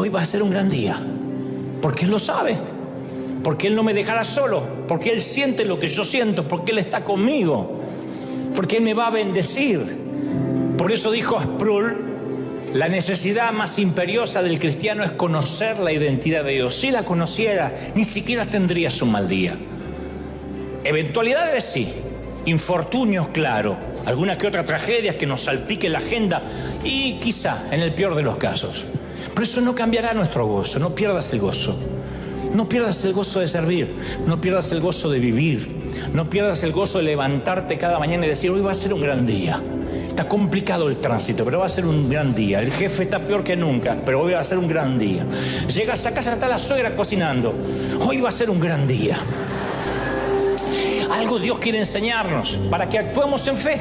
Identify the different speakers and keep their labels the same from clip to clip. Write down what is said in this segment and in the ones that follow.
Speaker 1: hoy va a ser un gran día. Porque Él lo sabe. Porque Él no me dejará solo. Porque Él siente lo que yo siento. Porque Él está conmigo. Porque Él me va a bendecir. Por eso dijo Sproul, la necesidad más imperiosa del cristiano es conocer la identidad de Dios. Si la conociera, ni siquiera tendrías un mal día. Eventualidades sí, infortunios claro, alguna que otra tragedia que nos salpique la agenda y quizá en el peor de los casos. Pero eso no cambiará nuestro gozo, no pierdas el gozo. No pierdas el gozo de servir, no pierdas el gozo de vivir, no pierdas el gozo de levantarte cada mañana y decir, hoy va a ser un gran día. Está complicado el tránsito, pero va a ser un gran día. El jefe está peor que nunca, pero hoy va a ser un gran día. Llegas a casa, está la suegra cocinando. Hoy va a ser un gran día. Algo Dios quiere enseñarnos para que actuemos en fe.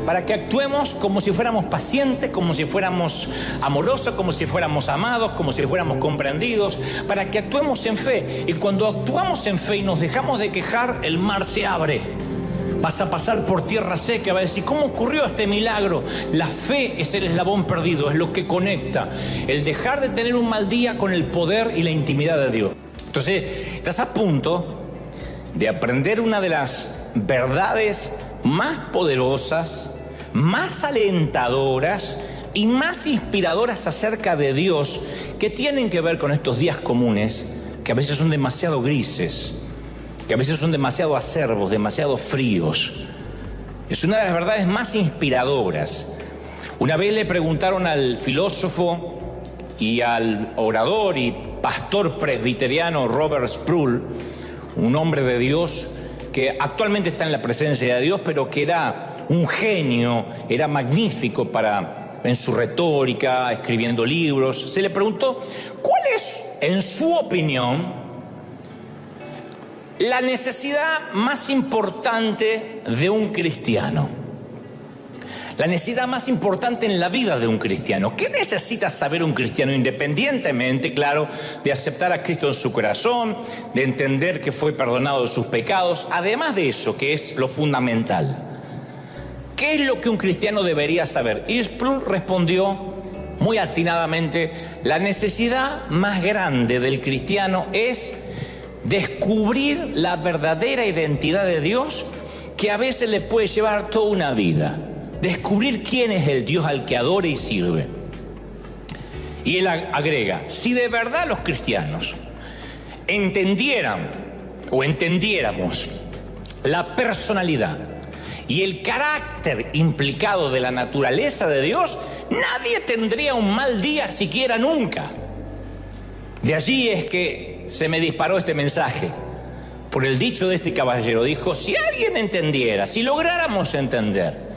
Speaker 1: Para que actuemos como si fuéramos pacientes, como si fuéramos amorosos, como si fuéramos amados, como si fuéramos comprendidos. Para que actuemos en fe. Y cuando actuamos en fe y nos dejamos de quejar, el mar se abre. Vas a pasar por tierra seca, vas a decir, ¿cómo ocurrió este milagro? La fe es el eslabón perdido, es lo que conecta. El dejar de tener un mal día con el poder y la intimidad de Dios. Entonces, estás a punto de aprender una de las verdades más poderosas, más alentadoras y más inspiradoras acerca de Dios, que tienen que ver con estos días comunes, que a veces son demasiado grises, que a veces son demasiado acerbos, demasiado fríos. Es una de las verdades más inspiradoras. Una vez le preguntaron al filósofo y al orador y pastor presbiteriano Robert Sproul, un hombre de Dios que actualmente está en la presencia de Dios, pero que era un genio, era magnífico en su retórica, escribiendo libros. Se le preguntó, ¿cuál es, en su opinión, la necesidad más importante de un cristiano? La necesidad más importante en la vida de un cristiano. ¿Qué necesita saber un cristiano? Independientemente, claro, de aceptar a Cristo en su corazón, de entender que fue perdonado de sus pecados. Además de eso, que es lo fundamental. ¿Qué es lo que un cristiano debería saber? Y Sproul respondió muy atinadamente, la necesidad más grande del cristiano es descubrir la verdadera identidad de Dios, que a veces le puede llevar toda una vida. Descubrir quién es el Dios al que adora y sirve. Y él agrega, si de verdad los cristianos entendieran o entendiéramos la personalidad y el carácter implicado de la naturaleza de Dios, nadie tendría un mal día siquiera nunca. De allí es que se me disparó este mensaje, por el dicho de este caballero. Dijo, si alguien entendiera, si lográramos entender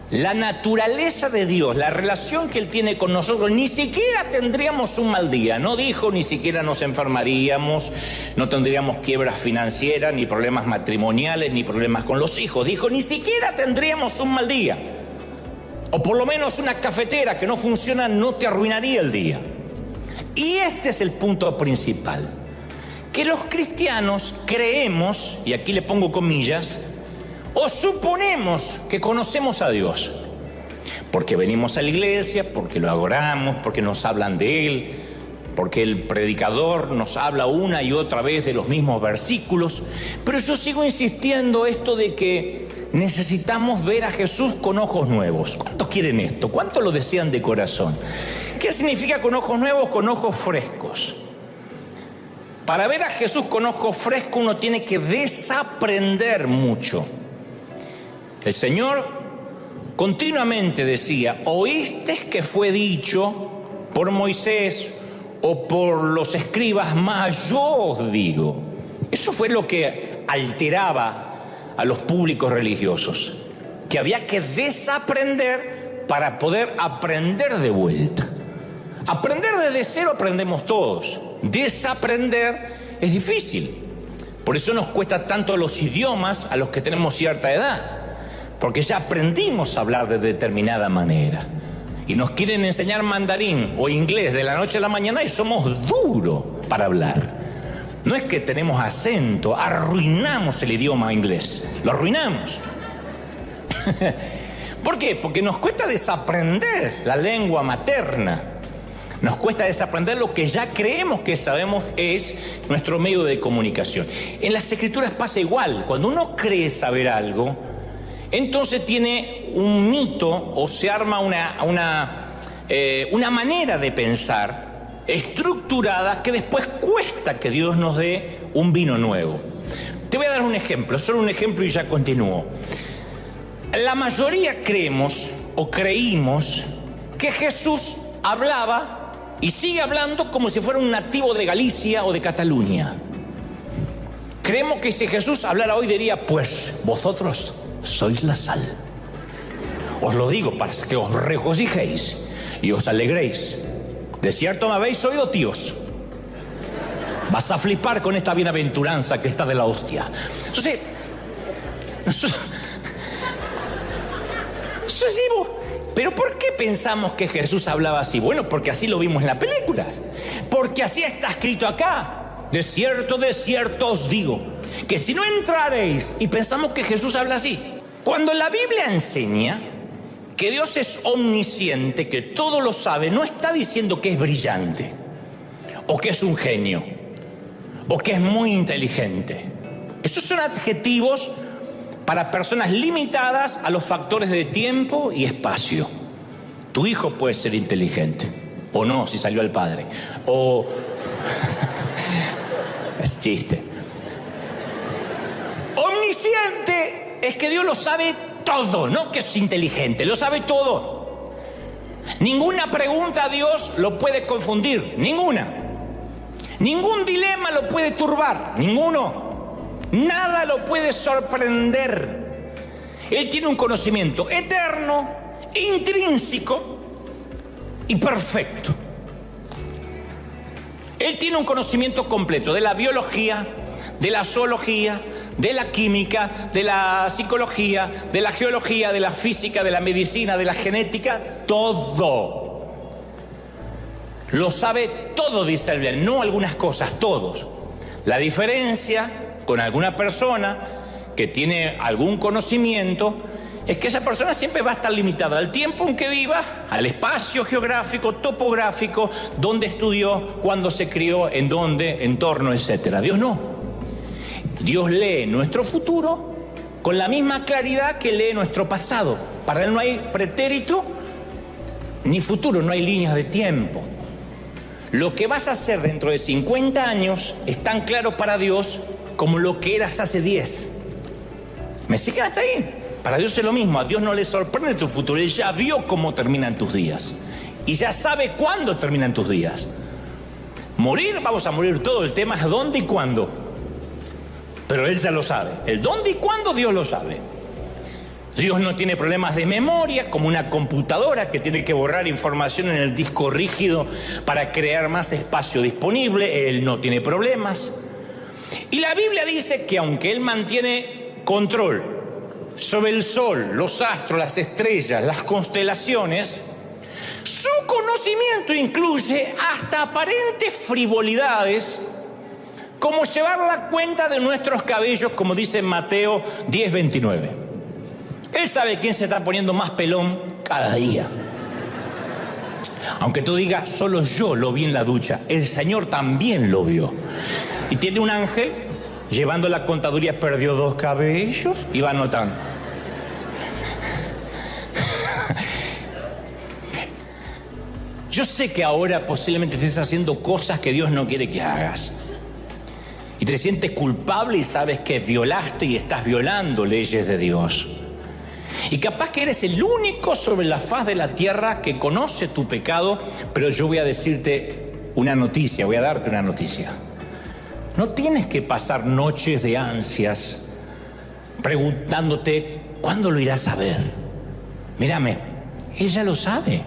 Speaker 1: la naturaleza de Dios, la relación que Él tiene con nosotros, ni siquiera tendríamos un mal día. No dijo ni siquiera nos enfermaríamos, no tendríamos quiebras financieras, ni problemas matrimoniales, ni problemas con los hijos. Dijo, ni siquiera tendríamos un mal día. O por lo menos una cafetera que no funciona no te arruinaría el día. Y este es el punto principal. Que los cristianos creemos, y aquí le pongo comillas, o suponemos que conocemos a Dios, porque venimos a la iglesia, porque lo adoramos, porque nos hablan de Él, porque el predicador nos habla una y otra vez de los mismos versículos. Pero yo sigo insistiendo esto de que necesitamos ver a Jesús con ojos nuevos. ¿Cuántos quieren esto? ¿Cuántos lo desean de corazón? ¿Qué significa con ojos nuevos? Con ojos frescos. Para ver a Jesús con ojos frescos uno tiene que desaprender mucho. El Señor continuamente decía, oíste que fue dicho por Moisés o por los escribas, mas yo os digo. Eso fue lo que alteraba a los públicos religiosos, que había que desaprender para poder aprender de vuelta. Aprender desde cero aprendemos todos. Desaprender es difícil. Por eso nos cuesta tanto los idiomas a los que tenemos cierta edad. Porque ya aprendimos a hablar de determinada manera. Y nos quieren enseñar mandarín o inglés de la noche a la mañana y somos duros para hablar. No es que tenemos acento, arruinamos el idioma inglés. Lo arruinamos. ¿Por qué? Porque nos cuesta desaprender la lengua materna. Nos cuesta desaprender lo que ya creemos que sabemos es nuestro medio de comunicación. En las Escrituras pasa igual. Cuando uno cree saber algo, entonces tiene un mito o se arma una manera de pensar estructurada que después cuesta que Dios nos dé un vino nuevo. Te voy a dar un ejemplo, solo un ejemplo y ya continúo. La mayoría creemos o creímos que Jesús hablaba y sigue hablando como si fuera un nativo de Galicia o de Cataluña. Creemos que si Jesús hablara hoy diría, pues vosotros sois la sal. Os lo digo para que os regocijéis y os alegréis. De cierto me habéis oído, tíos. Vas a flipar con esta bienaventuranza que está de la hostia. Entonces, ¿pero por qué pensamos que Jesús hablaba así? Bueno, porque así lo vimos en las películas. Porque así está escrito acá. De cierto os digo, que si no entraréis, y pensamos que Jesús habla así. Cuando la Biblia enseña que Dios es omnisciente, que todo lo sabe, no está diciendo que es brillante, o que es un genio, o que es muy inteligente. Esos son adjetivos para personas limitadas a los factores de tiempo y espacio. Tu hijo puede ser inteligente, o no, si salió al padre, o... es chiste. Omnisciente es que Dios lo sabe todo, no que es inteligente, lo sabe todo. Ninguna pregunta a Dios lo puede confundir, ninguna. Ningún dilema lo puede turbar, ninguno. Nada lo puede sorprender. Él tiene un conocimiento eterno, intrínseco y perfecto. Él tiene un conocimiento completo de la biología, de la zoología, de la química, de la psicología, de la geología, de la física, de la medicina, de la genética, todo. Lo sabe todo, dice el Biblia, no algunas cosas, todos. La diferencia con alguna persona que tiene algún conocimiento es que esa persona siempre va a estar limitada al tiempo en que viva, al espacio geográfico, topográfico, dónde estudió, cuándo se crió, en dónde, entorno, etc. Dios no. Dios lee nuestro futuro con la misma claridad que lee nuestro pasado. Para Él no hay pretérito ni futuro, no hay líneas de tiempo. Lo que vas a hacer dentro de 50 años es tan claro para Dios como lo que eras hace 10. ¿Me siguen hasta ahí? Para Dios es lo mismo. A Dios no le sorprende tu futuro. Él ya vio cómo terminan tus días. Y ya sabe cuándo terminan tus días. Morir, vamos a morir todo. El tema es dónde y cuándo. Pero Él ya lo sabe. El dónde y cuándo Dios lo sabe. Dios no tiene problemas de memoria, como una computadora que tiene que borrar información en el disco rígido para crear más espacio disponible. Él no tiene problemas. Y la Biblia dice que aunque Él mantiene control sobre el sol, los astros, las estrellas, las constelaciones, su conocimiento incluye hasta aparentes frivolidades, como llevar la cuenta de nuestros cabellos, como dice en Mateo 10:29. Él sabe quién se está poniendo más pelón cada día. Aunque tú digas, solo yo lo vi en la ducha, el Señor también lo vio. Y tiene un ángel llevando la contaduría, perdió 2 cabellos y va anotando. Yo sé que ahora posiblemente estés haciendo cosas que Dios no quiere que hagas. Y te sientes culpable y sabes que violaste y estás violando leyes de Dios. Y capaz que eres el único sobre la faz de la tierra que conoce tu pecado, pero yo voy a decirte una noticia, voy a darte una noticia. No tienes que pasar noches de ansias preguntándote ¿cuándo lo irás a ver? Mírame, Él ya lo sabe.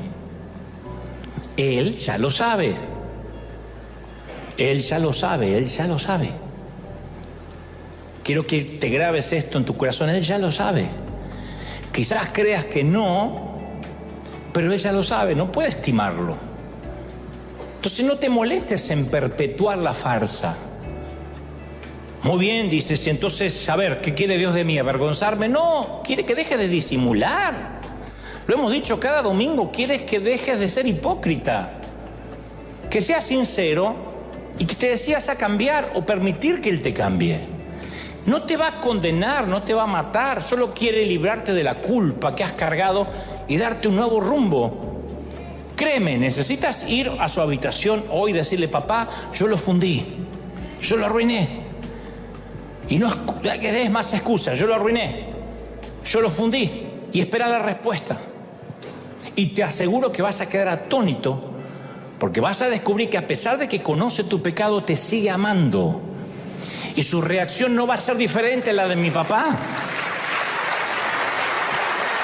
Speaker 1: Él ya lo sabe. Él ya lo sabe, Él ya lo sabe. Quiero que te grabes esto en tu corazón, Él ya lo sabe. Quizás creas que no, pero Él ya lo sabe, no puede estimarlo. Entonces no te molestes en perpetuar la farsa. Muy bien, dices, y entonces, a ver, ¿qué quiere Dios de mí? ¿Avergonzarme? No, quiere que deje de disimular. Lo hemos dicho cada domingo, quiere que dejes de ser hipócrita. que sea sincero y que te decidas a cambiar o permitir que Él te cambie. No te va a condenar, no te va a matar, solo quiere librarte de la culpa que has cargado y darte un nuevo rumbo. Créeme, necesitas ir a su habitación hoy y decirle: papá, yo lo fundí, yo lo arruiné. Y no que des más excusas, yo lo arruiné, yo lo fundí, y espera la respuesta. Y te aseguro que vas a quedar atónito, porque vas a descubrir que a pesar de que conoce tu pecado, te sigue amando. Y su reacción no va a ser diferente a la de mi papá.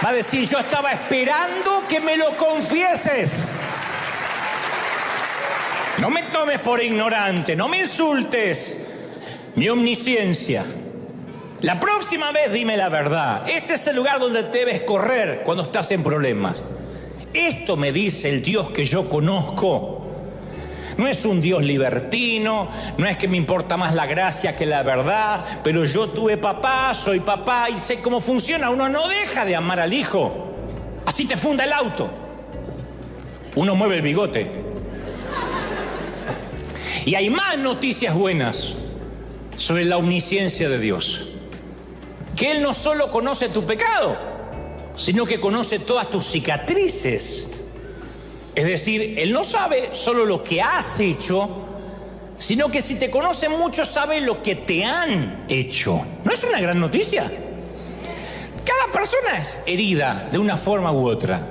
Speaker 1: Va a decir: yo estaba esperando que me lo confieses. No me tomes por ignorante, no me insultes mi omnisciencia. La próxima vez dime la verdad. Este es el lugar donde debes correr cuando estás en problemas. Esto me dice el Dios que yo conozco. No es un Dios libertino, no es que me importa más la gracia que la verdad, pero yo tuve papá, soy papá y sé cómo funciona. Uno no deja de amar al hijo. Así te funda el auto. Uno mueve el bigote. Y hay más noticias buenas sobre la omnisciencia de Dios. Que Él no solo conoce tu pecado, sino que conoce todas tus cicatrices. Es decir, Él no sabe solo lo que has hecho, sino que si te conoce mucho, sabe lo que te han hecho. ¿No es una gran noticia? Cada persona es herida de una forma u otra.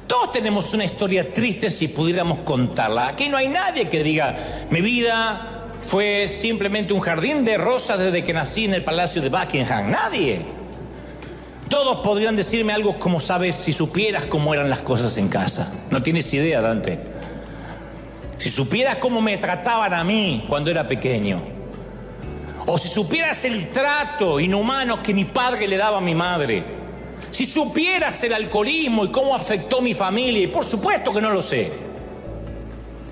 Speaker 1: Todos tenemos una historia triste si pudiéramos contarla. Aquí no hay nadie que diga: mi vida fue simplemente un jardín de rosas desde que nací en el Palacio de Buckingham. Nadie. Todos podrían decirme algo como: sabes, si supieras cómo eran las cosas en casa. No tienes idea, Dante. Si supieras cómo me trataban a mí cuando era pequeño. O si supieras el trato inhumano que mi padre le daba a mi madre. Si supieras el alcoholismo y cómo afectó mi familia. Y por supuesto que no lo sé.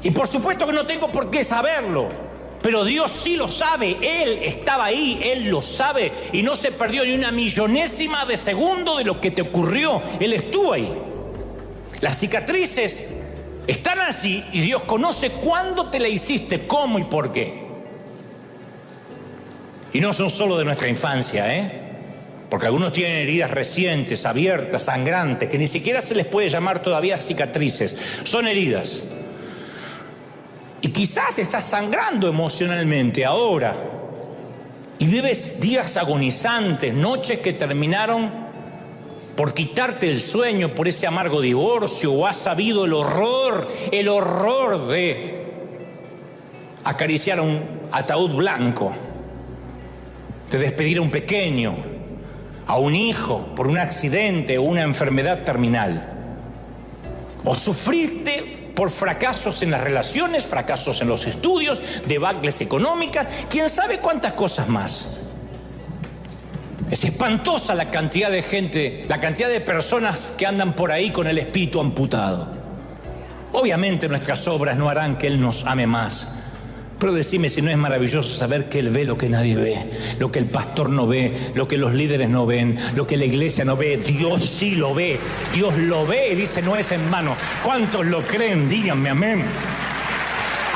Speaker 1: Y por supuesto que no tengo por qué saberlo. Pero Dios sí lo sabe, Él estaba ahí, Él lo sabe y no se perdió ni una millonésima de segundo de lo que te ocurrió. Él estuvo ahí. Las cicatrices están allí y Dios conoce cuándo te la hiciste, cómo y por qué. Y no son solo de nuestra infancia, porque algunos tienen heridas recientes, abiertas, sangrantes, que ni siquiera se les puede llamar todavía cicatrices. Son heridas. Y quizás estás sangrando emocionalmente ahora y vives días agonizantes, noches que terminaron por quitarte el sueño por ese amargo divorcio, o has sabido el horror de acariciar un ataúd blanco, de despedir a un pequeño, a un hijo por un accidente o una enfermedad terminal. O sufriste por fracasos en las relaciones, fracasos en los estudios, debacles económicas, quién sabe cuántas cosas más. Es espantosa la cantidad de gente, la cantidad de personas que andan por ahí con el espíritu amputado. Obviamente nuestras obras no harán que Él nos ame más. Pero decime si no es maravilloso saber que Él ve lo que nadie ve, lo que el pastor no ve, lo que los líderes no ven, lo que la iglesia no ve. Dios sí lo ve, Dios lo ve y dice: no es en vano. ¿Cuántos lo creen? Díganme amén.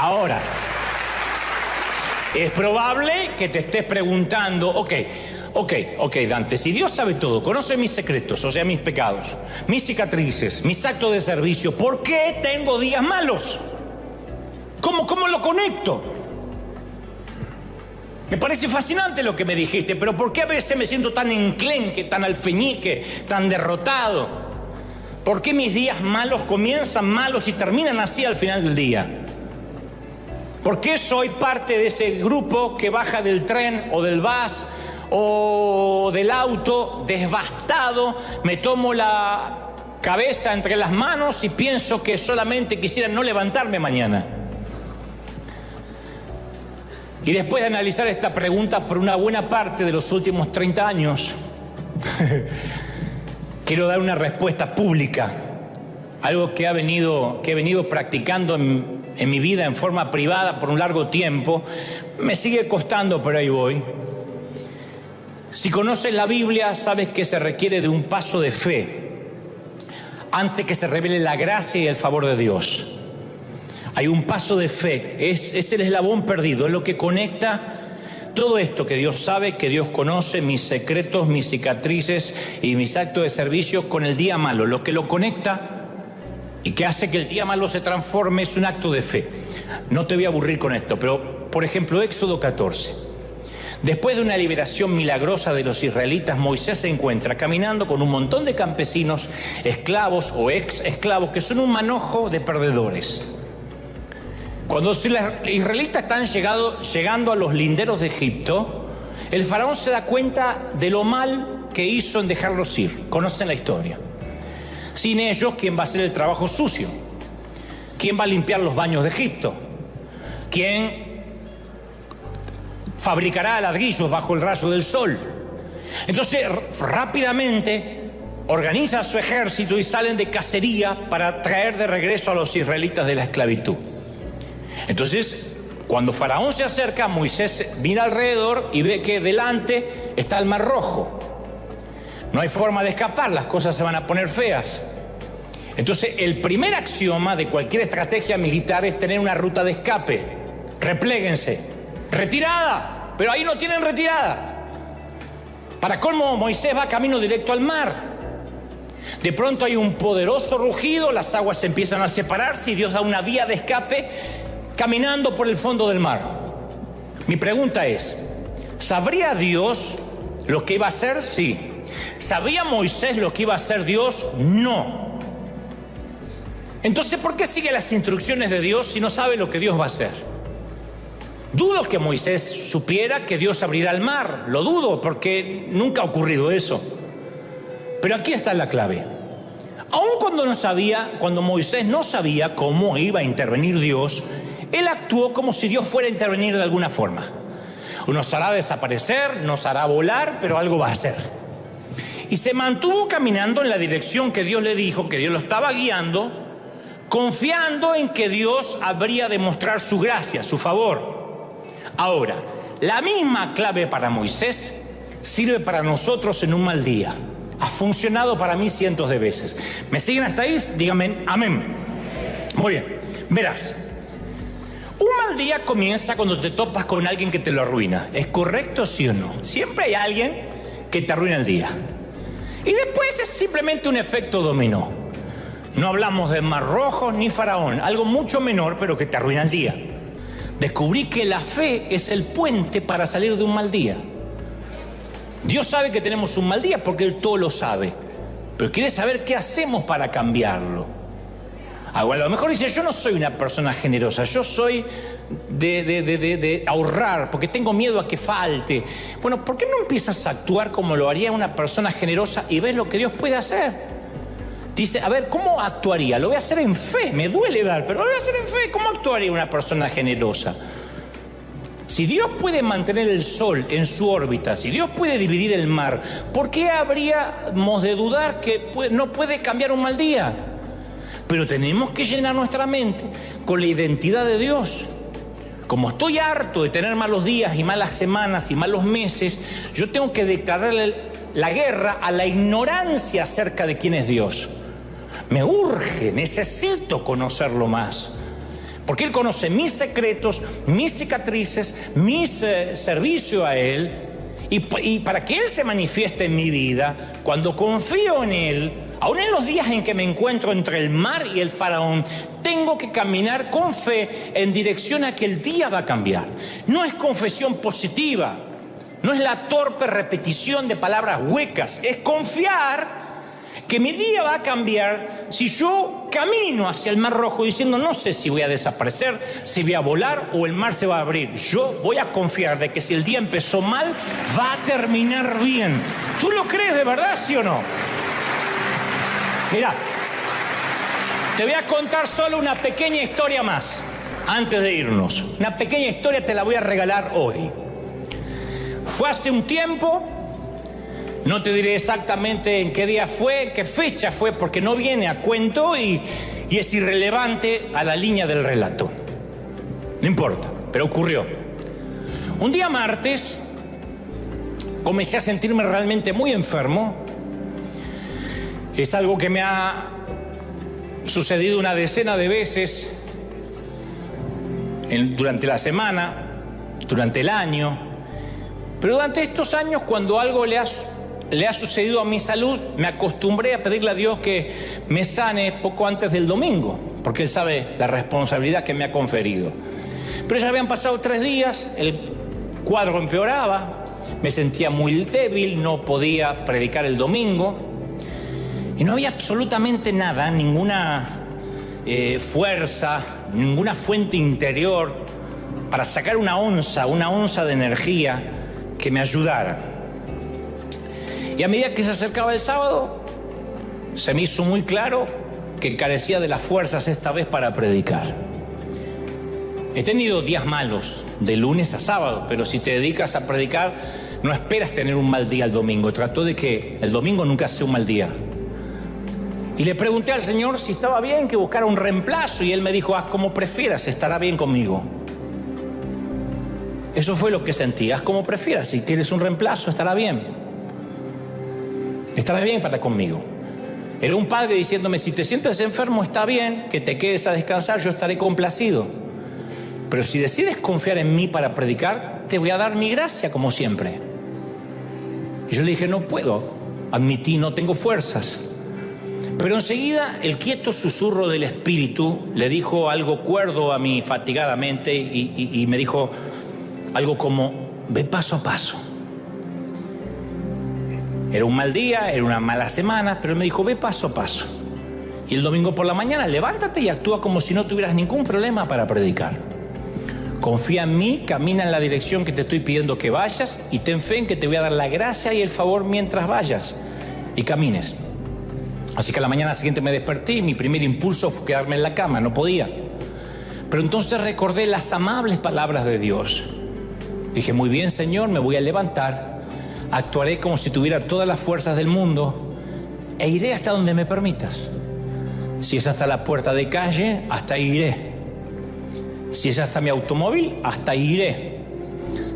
Speaker 1: Ahora, es probable que te estés preguntando: ok, Dante, si Dios sabe todo, conoce mis secretos, o sea, mis pecados, mis cicatrices, mis actos de servicio, ¿por qué tengo días malos? ¿Cómo lo conecto? Me parece fascinante lo que me dijiste, pero ¿por qué a veces me siento tan enclenque, tan alfeñique, tan derrotado? ¿Por qué mis días malos comienzan malos y terminan así al final del día? ¿Por qué soy parte de ese grupo que baja del tren o del bus o del auto devastado, me tomo la cabeza entre las manos y pienso que solamente quisiera no levantarme mañana? Y después de analizar esta pregunta por una buena parte de los últimos 30 años, quiero dar una respuesta pública, algo que he venido practicando en mi vida en forma privada por un largo tiempo. Me sigue costando, pero ahí voy. Si conoces la Biblia, sabes que se requiere de un paso de fe antes que se revele la gracia y el favor de Dios. Hay un paso de fe, es el eslabón perdido, es lo que conecta todo esto que Dios sabe, que Dios conoce, mis secretos, mis cicatrices y mis actos de servicio con el día malo. Lo que lo conecta y que hace que el día malo se transforme es un acto de fe. No te voy a aburrir con esto, pero por ejemplo, Éxodo 14. Después de una liberación milagrosa de los israelitas, Moisés se encuentra caminando con un montón de campesinos, esclavos o ex esclavos, que son un manojo de perdedores. Cuando los israelitas están llegando a los linderos de Egipto, el faraón se da cuenta de lo mal que hizo en dejarlos ir. Conocen la historia. Sin ellos, ¿quién va a hacer el trabajo sucio? ¿Quién va a limpiar los baños de Egipto? ¿Quién fabricará ladrillos bajo el rayo del sol? Entonces, rápidamente organiza su ejército y salen de cacería para traer de regreso a los israelitas de la esclavitud. Entonces, cuando Faraón se acerca, Moisés mira alrededor y ve que delante está el Mar Rojo. No hay forma de escapar, las cosas se van a poner feas. Entonces, el primer axioma de cualquier estrategia militar es tener una ruta de escape. Repléguense. Retirada, pero ahí no tienen retirada. Para colmo, Moisés va camino directo al mar. De pronto hay un poderoso rugido, las aguas empiezan a separarse y Dios da una vía de escape caminando por el fondo del mar. Mi pregunta es, ¿sabría Dios lo que iba a hacer? Sí. ¿Sabía Moisés lo que iba a hacer Dios? No. Entonces, ¿por qué sigue las instrucciones de Dios si no sabe lo que Dios va a hacer? Dudo que Moisés supiera que Dios abrirá el mar. Lo dudo porque nunca ha ocurrido eso. Pero aquí está la clave. Aun cuando Moisés no sabía cómo iba a intervenir Dios, él actuó como si Dios fuera a intervenir de alguna forma. Nos hará desaparecer, nos hará volar, pero algo va a hacer. Y se mantuvo caminando en la dirección que Dios le dijo, que Dios lo estaba guiando, confiando en que Dios habría de mostrar su gracia, su favor. Ahora, la misma clave para Moisés sirve para nosotros en un mal día. Ha funcionado para mí cientos de veces. ¿Me siguen hasta ahí? Díganme amén. Muy bien, verás. Un mal día comienza cuando te topas con alguien que te lo arruina. ¿Es correcto, sí o no? Siempre hay alguien que te arruina el día. Y después es simplemente un efecto dominó. No hablamos de Mar Rojo ni Faraón, algo mucho menor, pero que te arruina el día. Descubrí que la fe es el puente para salir de un mal día. Dios sabe que tenemos un mal día porque Él todo lo sabe, pero quiere saber qué hacemos para cambiarlo. A lo mejor dice, yo no soy una persona generosa, yo soy de ahorrar porque tengo miedo a que falte. Bueno, ¿por qué no empiezas a actuar como lo haría una persona generosa y ves lo que Dios puede hacer? Dice, a ver, ¿cómo actuaría? Lo voy a hacer en fe, me duele dar, pero lo voy a hacer en fe. ¿Cómo actuaría una persona generosa? Si Dios puede mantener el sol en su órbita, si Dios puede dividir el mar, ¿por qué habríamos de dudar que no puede cambiar un mal día? Pero tenemos que llenar nuestra mente con la identidad de Dios. Como estoy harto de tener malos días y malas semanas y malos meses, yo tengo que declararle la guerra a la ignorancia acerca de quién es Dios. Me urge, necesito conocerlo más. Porque Él conoce mis secretos, mis cicatrices, mi servicio a Él. Y para que Él se manifieste en mi vida, cuando confío en Él, aún en los días en que me encuentro entre el mar y el faraón, tengo que caminar con fe en dirección a que el día va a cambiar. No es confesión positiva, no es la torpe repetición de palabras huecas, es confiar que mi día va a cambiar si yo camino hacia el Mar Rojo diciendo, no sé si voy a desaparecer, si voy a volar o el mar se va a abrir. Yo voy a confiar de que si el día empezó mal, va a terminar bien. ¿Tú lo crees de verdad, sí o no? Mira, te voy a contar solo una pequeña historia más antes de irnos. Una pequeña historia te la voy a regalar hoy. Fue hace un tiempo, no te diré exactamente en qué día fue, qué fecha fue, porque no viene a cuento y es irrelevante a la línea del relato. No importa, pero ocurrió. Un día martes, comencé a sentirme realmente muy enfermo. Es algo que me ha sucedido una decena de veces. durante la semana, durante el año. Pero durante estos años, cuando algo le ha sucedido a mi salud, me acostumbré a pedirle a Dios que me sane poco antes del domingo, porque Él sabe la responsabilidad que me ha conferido. Pero ya habían pasado 3 días, el cuadro empeoraba, me sentía muy débil, no podía predicar el domingo y no había absolutamente nada, ninguna fuerza, ninguna fuente interior para sacar una onza de energía que me ayudara. Y a medida que se acercaba el sábado, se me hizo muy claro que carecía de las fuerzas esta vez para predicar. He tenido días malos, de lunes a sábado, pero si te dedicas a predicar, no esperas tener un mal día el domingo. Trato de que el domingo nunca sea un mal día. Y le pregunté al Señor si estaba bien que buscara un reemplazo, y Él me dijo: haz como prefieras, estará bien conmigo. Eso fue lo que sentí: haz como prefieras, si quieres un reemplazo, estará bien. Estará bien para conmigo. Era un padre diciéndome: si te sientes enfermo, está bien, que te quedes a descansar, yo estaré complacido. Pero si decides confiar en mí para predicar, te voy a dar mi gracia como siempre. Y yo le dije: no puedo, admití, no tengo fuerzas. Pero enseguida el quieto susurro del Espíritu le dijo algo cuerdo a mí fatigadamente y me dijo algo como: ve paso a paso. Era un mal día, era una mala semana, pero él me dijo: ve paso a paso. Y el domingo por la mañana, levántate y actúa como si no tuvieras ningún problema para predicar. Confía en mí, camina en la dirección que te estoy pidiendo que vayas y ten fe en que te voy a dar la gracia y el favor mientras vayas y camines. Así que a la mañana siguiente me desperté y mi primer impulso fue quedarme en la cama, no podía. Pero entonces recordé las amables palabras de Dios. Dije: muy bien, Señor, me voy a levantar, actuaré como si tuviera todas las fuerzas del mundo e iré hasta donde me permitas. Si es hasta la puerta de calle, hasta ahí iré. Si es hasta mi automóvil, hasta ahí iré.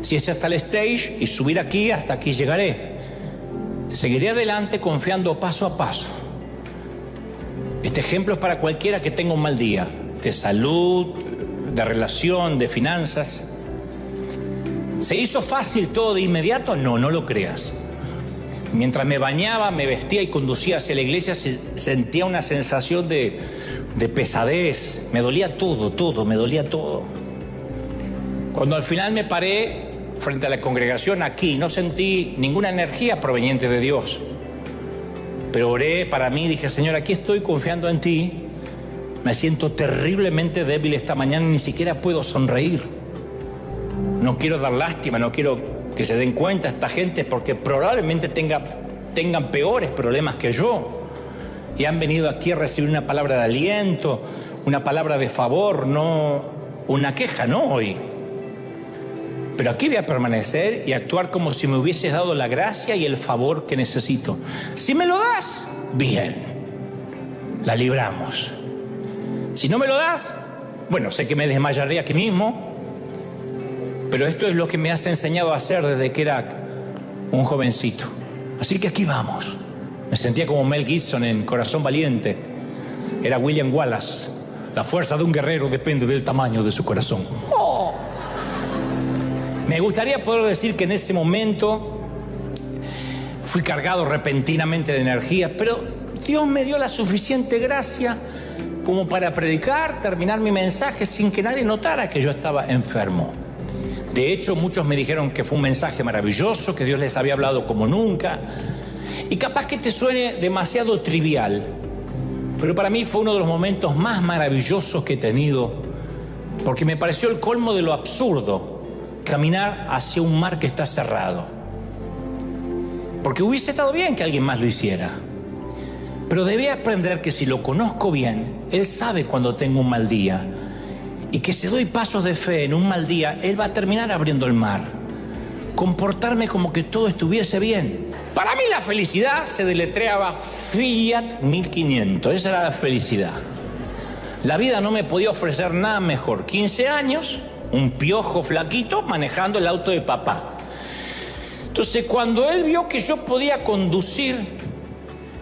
Speaker 1: Si es hasta el stage y subir aquí, hasta aquí llegaré. Seguiré adelante confiando paso a paso. Este ejemplo es para cualquiera que tenga un mal día, de salud, de relación, de finanzas. ¿Se hizo fácil todo de inmediato? No, no lo creas. Mientras me bañaba, me vestía y conducía hacia la iglesia, sentía una sensación de pesadez. Me dolía todo, me dolía todo. Cuando al final me paré frente a la congregación aquí, no sentí ninguna energía proveniente de Dios. Pero oré para mí, dije: Señor, aquí estoy confiando en ti. Me siento terriblemente débil esta mañana, ni siquiera puedo sonreír. No quiero dar lástima, no quiero que se den cuenta esta gente, porque probablemente tengan peores problemas que yo. Y han venido aquí a recibir una palabra de aliento, una palabra de favor, no una queja, no hoy. Pero aquí voy a permanecer y actuar como si me hubieses dado la gracia y el favor que necesito. Si me lo das, bien, la libramos. Si no me lo das, bueno, sé que me desmayaré aquí mismo, pero esto es lo que me has enseñado a hacer desde que era un jovencito. Así que aquí vamos. Me sentía como Mel Gibson en Corazón Valiente. Era William Wallace. La fuerza de un guerrero depende del tamaño de su corazón. ¡Oh! Me gustaría poder decir que en ese momento fui cargado repentinamente de energía, pero Dios me dio la suficiente gracia como para predicar, terminar mi mensaje sin que nadie notara que yo estaba enfermo. De hecho, muchos me dijeron que fue un mensaje maravilloso, que Dios les había hablado como nunca. Y capaz que te suene demasiado trivial, pero para mí fue uno de los momentos más maravillosos que he tenido, porque me pareció el colmo de lo absurdo caminar hacia un mar que está cerrado. Porque hubiese estado bien que alguien más lo hiciera, pero debí aprender que si lo conozco bien, Él sabe cuando tengo un mal día, y que si doy pasos de fe en un mal día, Él va a terminar abriendo el mar. Comportarme como que todo estuviese bien. Para mí la felicidad se deletreaba Fiat 1500. Esa era la felicidad. La vida no me podía ofrecer nada mejor. 15 años, un piojo flaquito manejando el auto de papá. Entonces, cuando él vio que yo podía conducir,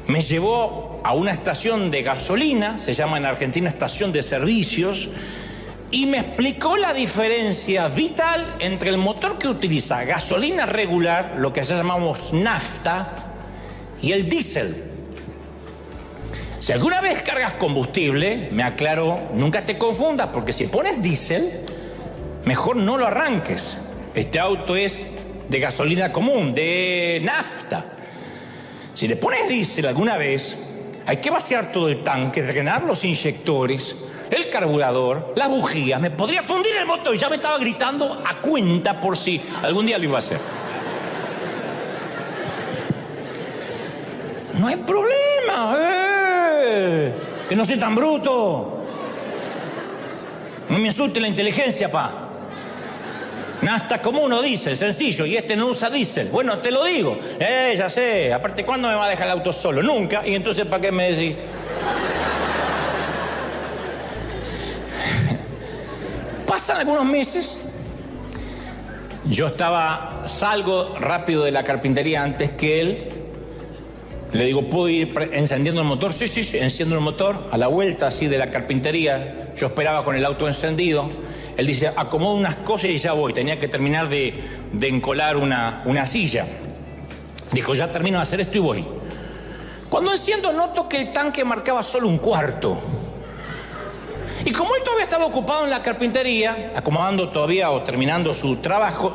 Speaker 1: me llevó a una estación de gasolina, se llama en Argentina estación de servicios, y me explicó la diferencia vital entre el motor que utiliza gasolina regular, lo que llamamos nafta, y el diésel. Si alguna vez cargas combustible, me aclaró, nunca te confundas, porque si pones diésel, mejor no lo arranques. Este auto es de gasolina común, de nafta. Si le pones diésel alguna vez, hay que vaciar todo el tanque, drenar los inyectores, el carburador, las bujías. Me podría fundir el motor y ya me estaba gritando a cuenta por si algún día lo iba a hacer. No hay problema, que no soy tan bruto. No me insulte la inteligencia, pa. Nafta común o diésel, sencillo, y este no usa diésel. Bueno, te lo digo. Ya sé. Aparte, ¿cuándo me va a dejar el auto solo? Nunca. Y entonces, ¿para qué me decís? Pasan algunos meses. Yo salgo rápido de la carpintería antes que él. Le digo, ¿puedo ir encendiendo el motor? Sí, enciendo el motor. A la vuelta, así, de la carpintería, yo esperaba con el auto encendido. Él dice, acomodo unas cosas y ya voy. Tenía que terminar de encolar una silla. Dijo, ya termino de hacer esto y voy. Cuando enciendo, noto que el tanque marcaba solo un cuarto. Y como él todavía estaba ocupado en la carpintería, acomodando todavía o terminando su trabajo,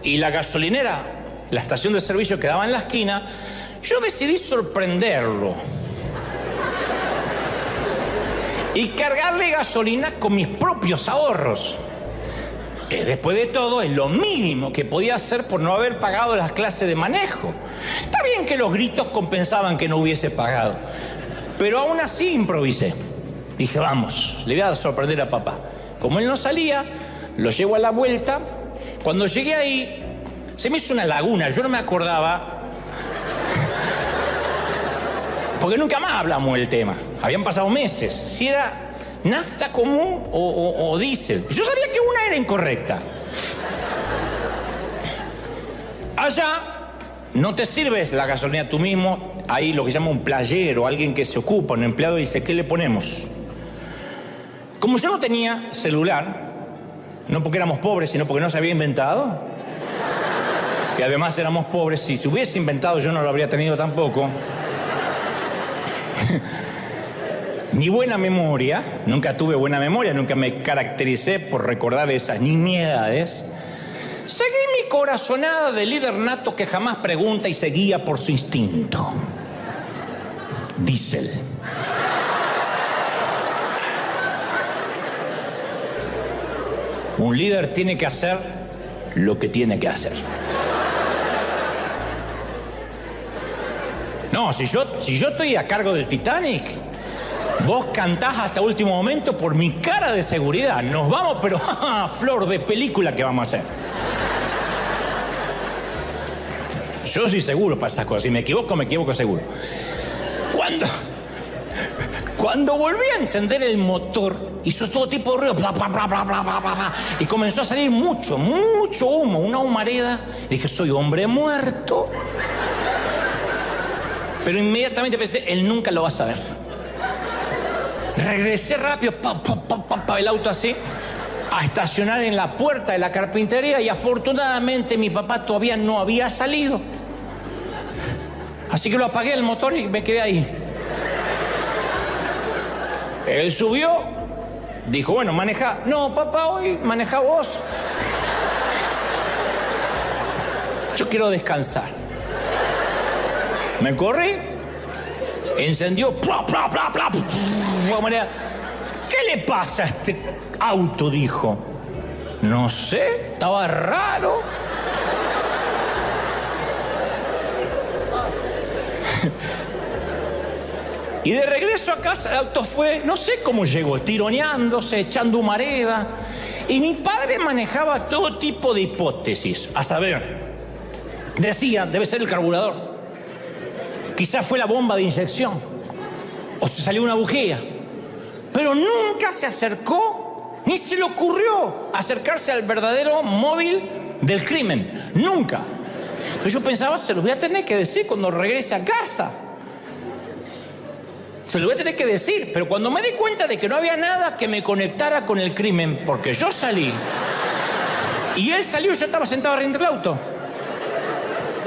Speaker 1: y la gasolinera, la estación de servicio quedaba en la esquina, yo decidí sorprenderlo y cargarle gasolina con mis propios ahorros. Después de todo, es lo mínimo que podía hacer por no haber pagado las clases de manejo. Está bien que los gritos compensaban que no hubiese pagado, pero aún así improvisé. Dije, vamos, le voy a sorprender a papá. Como él no salía, lo llevo a la vuelta. Cuando llegué ahí, se me hizo una laguna. Yo no me acordaba, porque nunca más hablamos del tema. Habían pasado meses. Si era nafta común o diésel. Yo sabía que una era incorrecta. Allá no te sirves la gasolina tú mismo. Hay lo que se llama un playero, alguien que se ocupa, un empleado, dice, ¿qué le ponemos? Como yo no tenía celular, no porque éramos pobres, sino porque no se había inventado, y además éramos pobres, si se hubiese inventado yo no lo habría tenido tampoco, ni buena memoria, nunca tuve buena memoria, nunca me caractericé por recordar esas nimiedades. Seguí mi corazonada de líder nato que jamás pregunta y se guía por su instinto. Diésel. Un líder tiene que hacer lo que tiene que hacer. No, si yo estoy a cargo del Titanic, vos cantás hasta último momento por mi cara de seguridad. Nos vamos, pero flor de película que vamos a hacer. Yo soy seguro para esas cosas. Si me equivoco seguro. Cuando volví a encender el motor, hizo todo tipo de ruido, bla, bla, bla, bla, bla, bla, bla, y comenzó a salir mucho humo, una humareda. Dije, soy hombre muerto. Pero inmediatamente pensé, él nunca lo va a saber. Regresé rápido, el auto así, a estacionar en la puerta de la carpintería, y afortunadamente mi papá todavía no había salido. Así que lo apagué el motor y me quedé ahí. Él subió, dijo, bueno, maneja. No, papá, hoy maneja vos. Yo quiero descansar. Me corrí, encendió, ¡plá, plá, plá, plá! ¿Qué le pasa a este auto? Dijo. No sé, estaba raro. Y de regreso a casa el auto fue, no sé cómo llegó, tironeándose, echando humareda. Y mi padre manejaba todo tipo de hipótesis. A saber, decía, debe ser el carburador. Quizás fue la bomba de inyección. O se salió una bujía. Pero nunca se acercó, ni se le ocurrió acercarse al verdadero móvil del crimen. Nunca. Entonces yo pensaba, se los voy a tener que decir cuando regrese a casa. Se lo voy a tener que decir, pero cuando me di cuenta de que no había nada que me conectara con el crimen, porque yo salí y él salió, yo estaba sentado arriba del auto,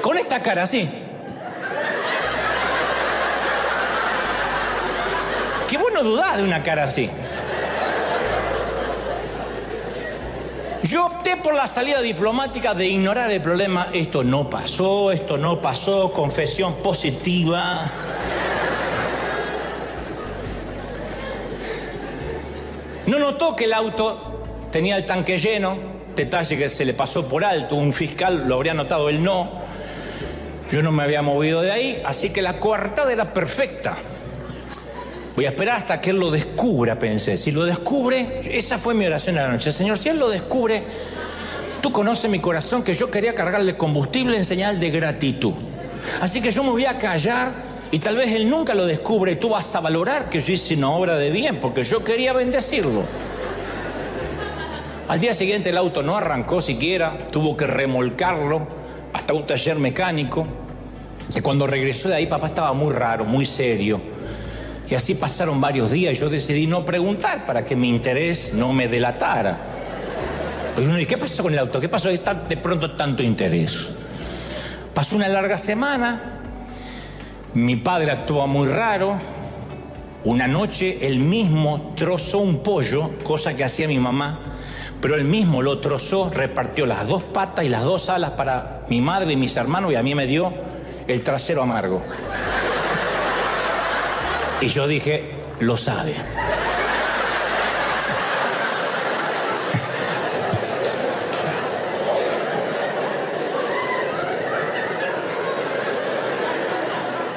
Speaker 1: con esta cara así. Que vos no dudás de una cara así. Yo opté por la salida diplomática de ignorar el problema. Esto no pasó, confesión positiva. No notó que el auto tenía el tanque lleno, detalle que se le pasó por alto, un fiscal lo habría notado, él no. Yo no me había movido de ahí, así que la coartada era perfecta. Voy a esperar hasta que él lo descubra, pensé. Si lo descubre, esa fue mi oración de la noche. Señor, si él lo descubre, tú conoces mi corazón, que yo quería cargarle combustible en señal de gratitud. Así que yo me voy a callar y tal vez él nunca lo descubre y tú vas a valorar que yo hice una obra de bien, porque yo quería bendecirlo. Al día siguiente el auto no arrancó siquiera, tuvo que remolcarlo hasta un taller mecánico. Y cuando regresó de ahí, papá estaba muy raro, muy serio. Y así pasaron varios días y yo decidí no preguntar para que mi interés no me delatara. Pues uno dice, ¿qué pasó con el auto? ¿Qué pasó de pronto tanto interés? Pasó una larga semana, mi padre actuaba muy raro. Una noche él mismo trozó un pollo, cosa que hacía mi mamá, pero él mismo lo trozó, repartió las 2 patas y las 2 alas para mi madre y mis hermanos y a mí me dio el trasero amargo. Y yo dije, lo sabe.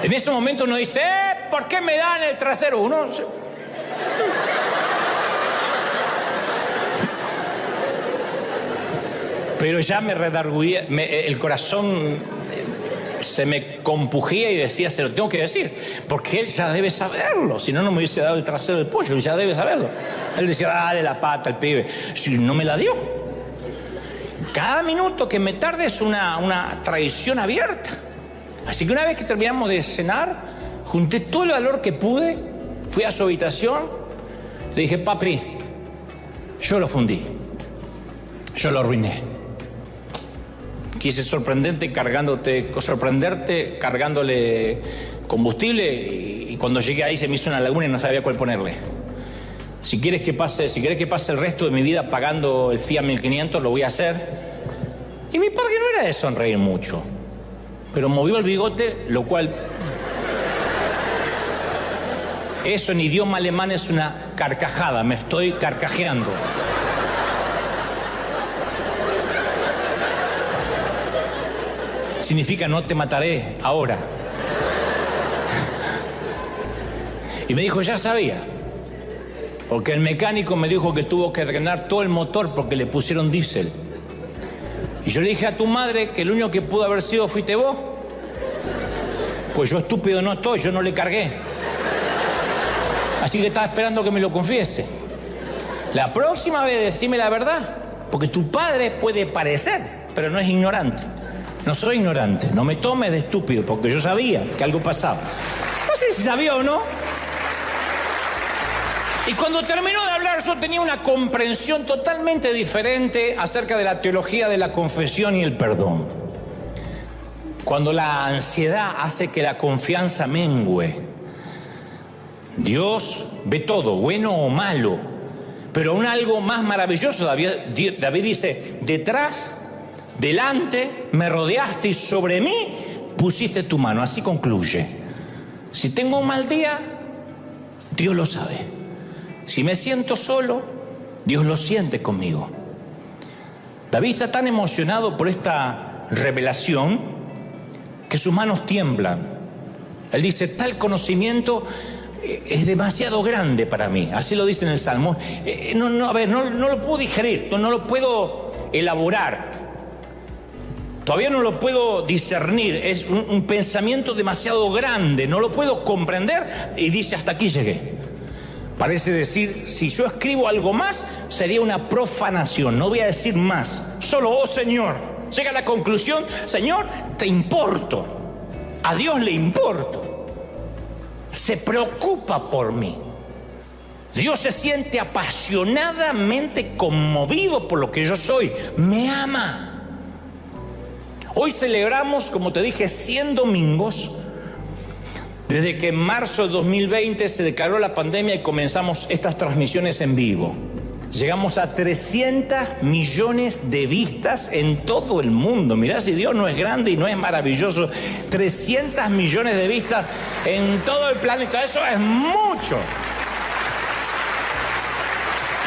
Speaker 1: En ese momento uno dice, ¿por qué me dan el trasero? Uno... Pero ya me redarguía, el corazón se me compugía y decía, se lo tengo que decir, porque él ya debe saberlo, si no, no me hubiese dado el trasero del pollo, él ya debe saberlo. Él decía, dale la pata al pibe, si no me la dio. Cada minuto que me tarde es una traición abierta. Así que una vez que terminamos de cenar, junté todo el valor que pude, fui a su habitación, le dije, papi, yo lo fundí, yo lo arruiné. Quise sorprenderte cargándole combustible y cuando llegué ahí se me hizo una laguna y no sabía cuál ponerle. Si quieres que pase el resto de mi vida pagando el Fiat 1500, lo voy a hacer. Y mi padre no era de sonreír mucho, pero movió el bigote, lo cual... Eso en idioma alemán es una carcajada, me estoy carcajeando. Significa no te mataré ahora. Y me dijo, ya sabía. Porque el mecánico me dijo que tuvo que drenar todo el motor porque le pusieron diésel. Y yo le dije a tu madre que el único que pudo haber sido fuiste vos. Pues yo estúpido no estoy, yo no le cargué. Así que estaba esperando que me lo confiese. La próxima vez decime la verdad, porque tu padre puede parecer, pero no es ignorante. No soy ignorante, no me tomes de estúpido, porque yo sabía que algo pasaba. No sé si sabía o no. Y cuando terminó de hablar, yo tenía una comprensión totalmente diferente acerca de la teología de la confesión y el perdón. Cuando la ansiedad hace que la confianza mengüe, Dios ve todo, bueno o malo, pero aún algo más maravilloso. David dice, delante me rodeaste y sobre mí pusiste tu mano. Así concluye. Si tengo un mal día, Dios lo sabe. Si me siento solo, Dios lo siente conmigo. David está tan emocionado por esta revelación que sus manos tiemblan. Él dice, tal conocimiento es demasiado grande para mí. Así lo dice en el Salmo. No lo puedo digerir, no lo puedo elaborar. Todavía no lo puedo discernir, es un pensamiento demasiado grande, no lo puedo comprender y dice, hasta aquí llegué. Parece decir, si yo escribo algo más, sería una profanación, no voy a decir más, solo, oh Señor. Llega a la conclusión, Señor, te importo, a Dios le importo. se preocupa por mí. Dios se siente apasionadamente conmovido por lo que yo soy. Me ama. Hoy celebramos, como te dije, 100 domingos desde que en marzo de 2020 se declaró la pandemia y comenzamos estas transmisiones en vivo. Llegamos a 300 millones de vistas en todo el mundo. Mirá si Dios no es grande y no es maravilloso. 300 millones de vistas en todo el planeta. Eso es mucho.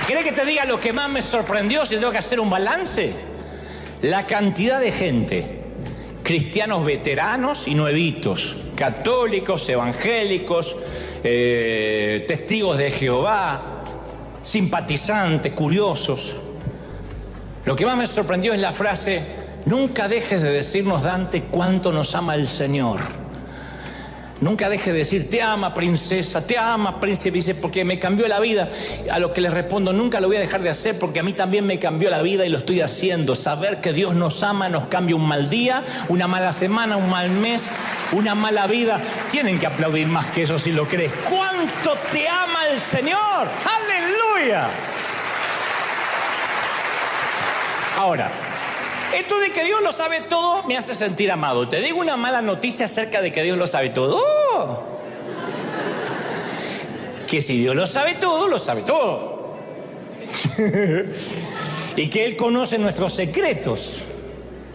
Speaker 1: ¿Querés que te diga lo que más me sorprendió si tengo que hacer un balance? La cantidad de gente, cristianos veteranos y nuevitos, católicos, evangélicos, testigos de Jehová, simpatizantes, curiosos. Lo que más me sorprendió es la frase: nunca dejes de decirnos, Dante, cuánto nos ama el Señor. Nunca dejes de decir, te ama princesa, te ama príncipe. Dice, porque me cambió la vida. A lo que les respondo, nunca lo voy a dejar de hacer, porque a mí también me cambió la vida y lo estoy haciendo. Saber que Dios nos ama nos cambia un mal día, una mala semana, un mal mes, una mala vida. Tienen que aplaudir más que eso si lo crees. ¿Cuánto te ama el Señor? ¡Aleluya! Ahora, esto de que Dios lo sabe todo me hace sentir amado. Te digo una mala noticia acerca de que Dios lo sabe todo. Que si Dios lo sabe todo, lo sabe todo. Y que Él conoce nuestros secretos,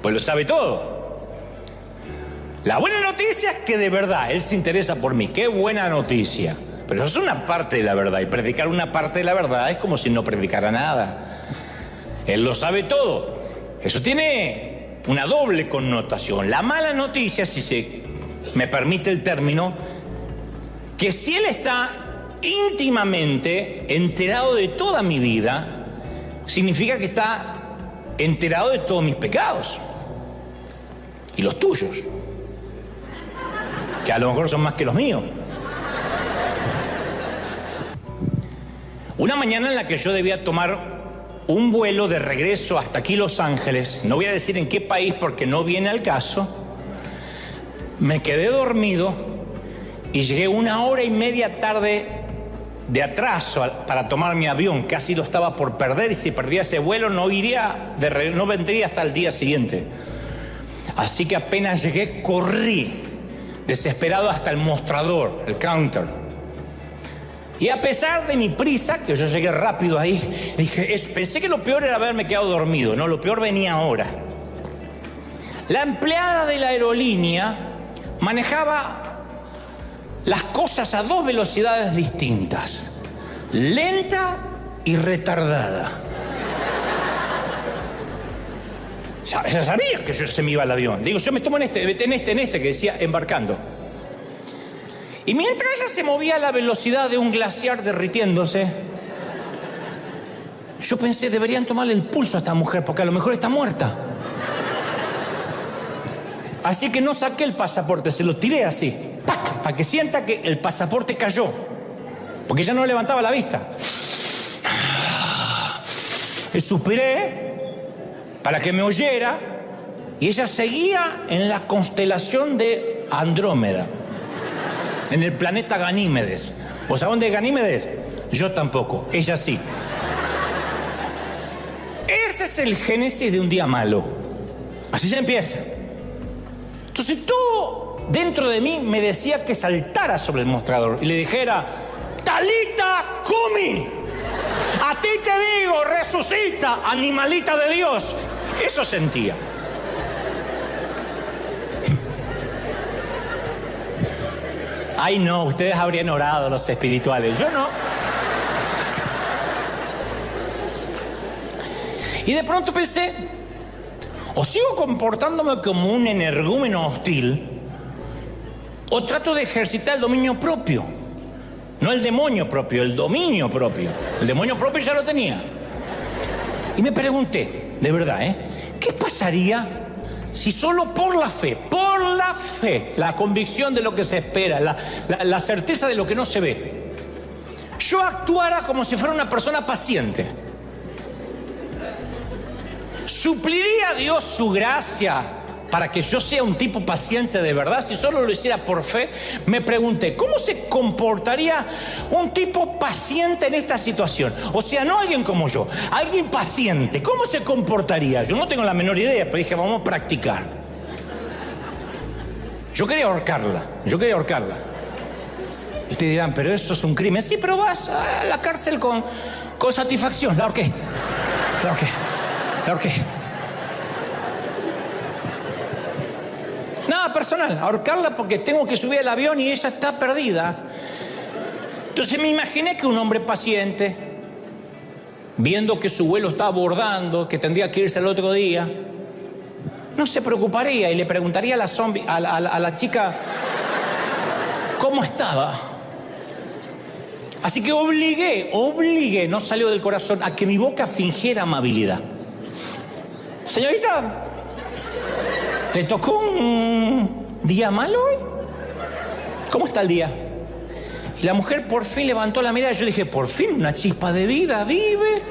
Speaker 1: pues lo sabe todo. La buena noticia es que de verdad Él se interesa por mí. ¡Qué buena noticia! Pero eso es una parte de la verdad. Y predicar una parte de la verdad es como si no predicara nada. Él lo sabe todo. Eso tiene una doble connotación. La mala noticia, si se me permite el término, que si Él está íntimamente enterado de toda mi vida, significa que está enterado de todos mis pecados y los tuyos, que a lo mejor son más que los míos. Una mañana en la que yo debía tomar un vuelo de regreso hasta aquí Los Ángeles, no voy a decir en qué país porque no viene al caso, me quedé dormido y llegué 1 hora y media tarde de atraso para tomar mi avión. Casi lo estaba por perder y si perdía ese vuelo no vendría hasta el día siguiente. Así que apenas llegué, corrí desesperado hasta el mostrador, el counter. Y a pesar de mi prisa, que yo llegué rápido ahí, pensé que lo peor era haberme quedado dormido. No, lo peor venía ahora. La empleada de la aerolínea manejaba las cosas a 2 velocidades distintas: lenta y retardada. Ya sabía que se me iba el avión. Digo, yo me tomo en este que decía embarcando. Y mientras ella se movía a la velocidad de un glaciar derritiéndose, yo pensé, deberían tomarle el pulso a esta mujer, porque a lo mejor está muerta. Así que no saqué el pasaporte, se lo tiré así, para que sienta que el pasaporte cayó, porque ella no levantaba la vista. Y suspiré para que me oyera, y ella seguía en la constelación de Andrómeda, en el planeta Ganímedes. ¿Vos sabés dónde es Ganímedes? Yo tampoco, ella sí. Ese es el génesis de un día malo. Así se empieza. Entonces todo dentro de mí me decía que saltara sobre el mostrador y le dijera: Talita Cumi, a ti te digo, resucita, animalita de Dios. Eso sentía. Ay, no, ustedes habrían orado, los espirituales. Yo no. Y de pronto pensé, o sigo comportándome como un energúmeno hostil, o trato de ejercitar el dominio propio. No el demonio propio, el dominio propio. El demonio propio ya lo tenía. Y me pregunté, de verdad, ¿qué pasaría si solo por la fe, la convicción de lo que se espera, la certeza de lo que no se ve, yo actuara como si fuera una persona paciente? ¿Supliría a Dios su gracia para que yo sea un tipo paciente de verdad, si solo lo hiciera por fe, me pregunté, ¿cómo se comportaría un tipo paciente en esta situación? O sea, no alguien como yo, alguien paciente, ¿cómo se comportaría? Yo no tengo la menor idea, pero dije, vamos a practicar. Yo quería ahorcarla. Y ustedes dirán, pero eso es un crimen. Sí, pero vas a la cárcel con satisfacción. La ahorqué. Nada personal, ahorcarla porque tengo que subir al avión y ella está perdida. Entonces me imaginé que un hombre paciente, viendo que su vuelo está abordando, que tendría que irse el otro día, no se preocuparía y le preguntaría a la chica cómo estaba. Así que obligué, no salió del corazón, a que mi boca fingiera amabilidad. Señorita, ¿le tocó un día malo hoy? ¿Cómo está el día? Y la mujer por fin levantó la mirada y yo dije, por fin, una chispa de vida, vive.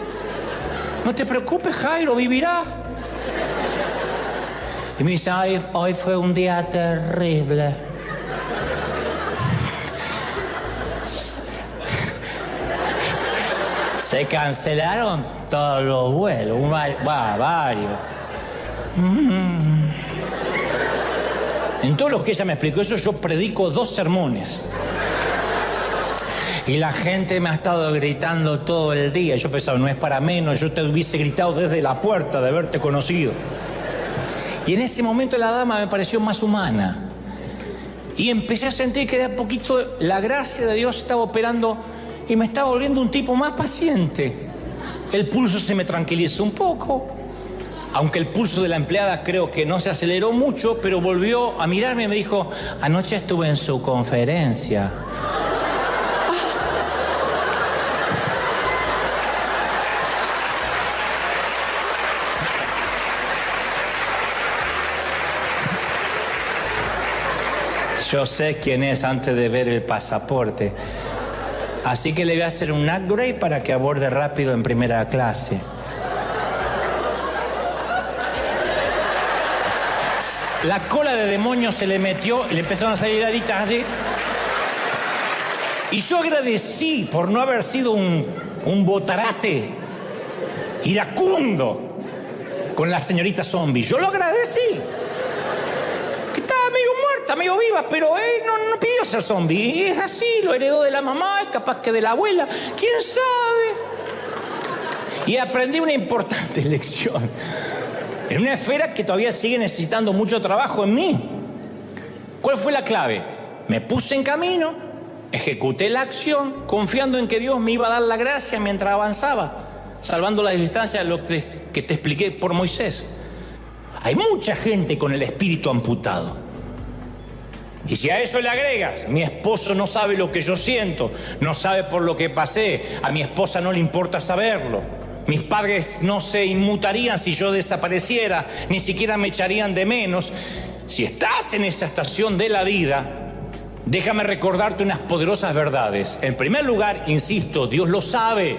Speaker 1: No te preocupes, Jairo, vivirá. Y me dice, ay, hoy fue un día terrible. Se cancelaron todos los vuelos, varios. En todo lo que ella me explicó eso, yo predico 2 sermones. Y la gente me ha estado gritando todo el día. Yo pensaba, no es para menos, yo te hubiese gritado desde la puerta de haberte conocido. Y en ese momento la dama me pareció más humana. Y empecé a sentir que de a poquito la gracia de Dios estaba operando y me estaba volviendo un tipo más paciente. El pulso se me tranquilizó un poco. Aunque el pulso de la empleada creo que no se aceleró mucho, pero volvió a mirarme y me dijo, anoche estuve en su conferencia. Yo sé quién es antes de ver el pasaporte. Así que le voy a hacer un upgrade para que aborde rápido en primera clase. La cola de demonio se le metió y le empezaron a salir aritas así. Y yo agradecí por no haber sido un botarate iracundo con la señorita zombie. Yo lo agradecí. Que estaba medio muerta, medio viva, pero no pidió ser zombie. Es así, lo heredó de la mamá, capaz que de la abuela. ¿Quién sabe? Y aprendí una importante lección. En una esfera que todavía sigue necesitando mucho trabajo en mí. ¿Cuál fue la clave? Me puse en camino, ejecuté la acción, confiando en que Dios me iba a dar la gracia mientras avanzaba, salvando las distancias de lo que te expliqué por Moisés. Hay mucha gente con el espíritu amputado. Y si a eso le agregas, mi esposo no sabe lo que yo siento, no sabe por lo que pasé, a mi esposa no le importa saberlo. Mis padres no se inmutarían si yo desapareciera, ni siquiera me echarían de menos. Si estás en esa estación de la vida, déjame recordarte unas poderosas verdades. En primer lugar, insisto, Dios lo sabe.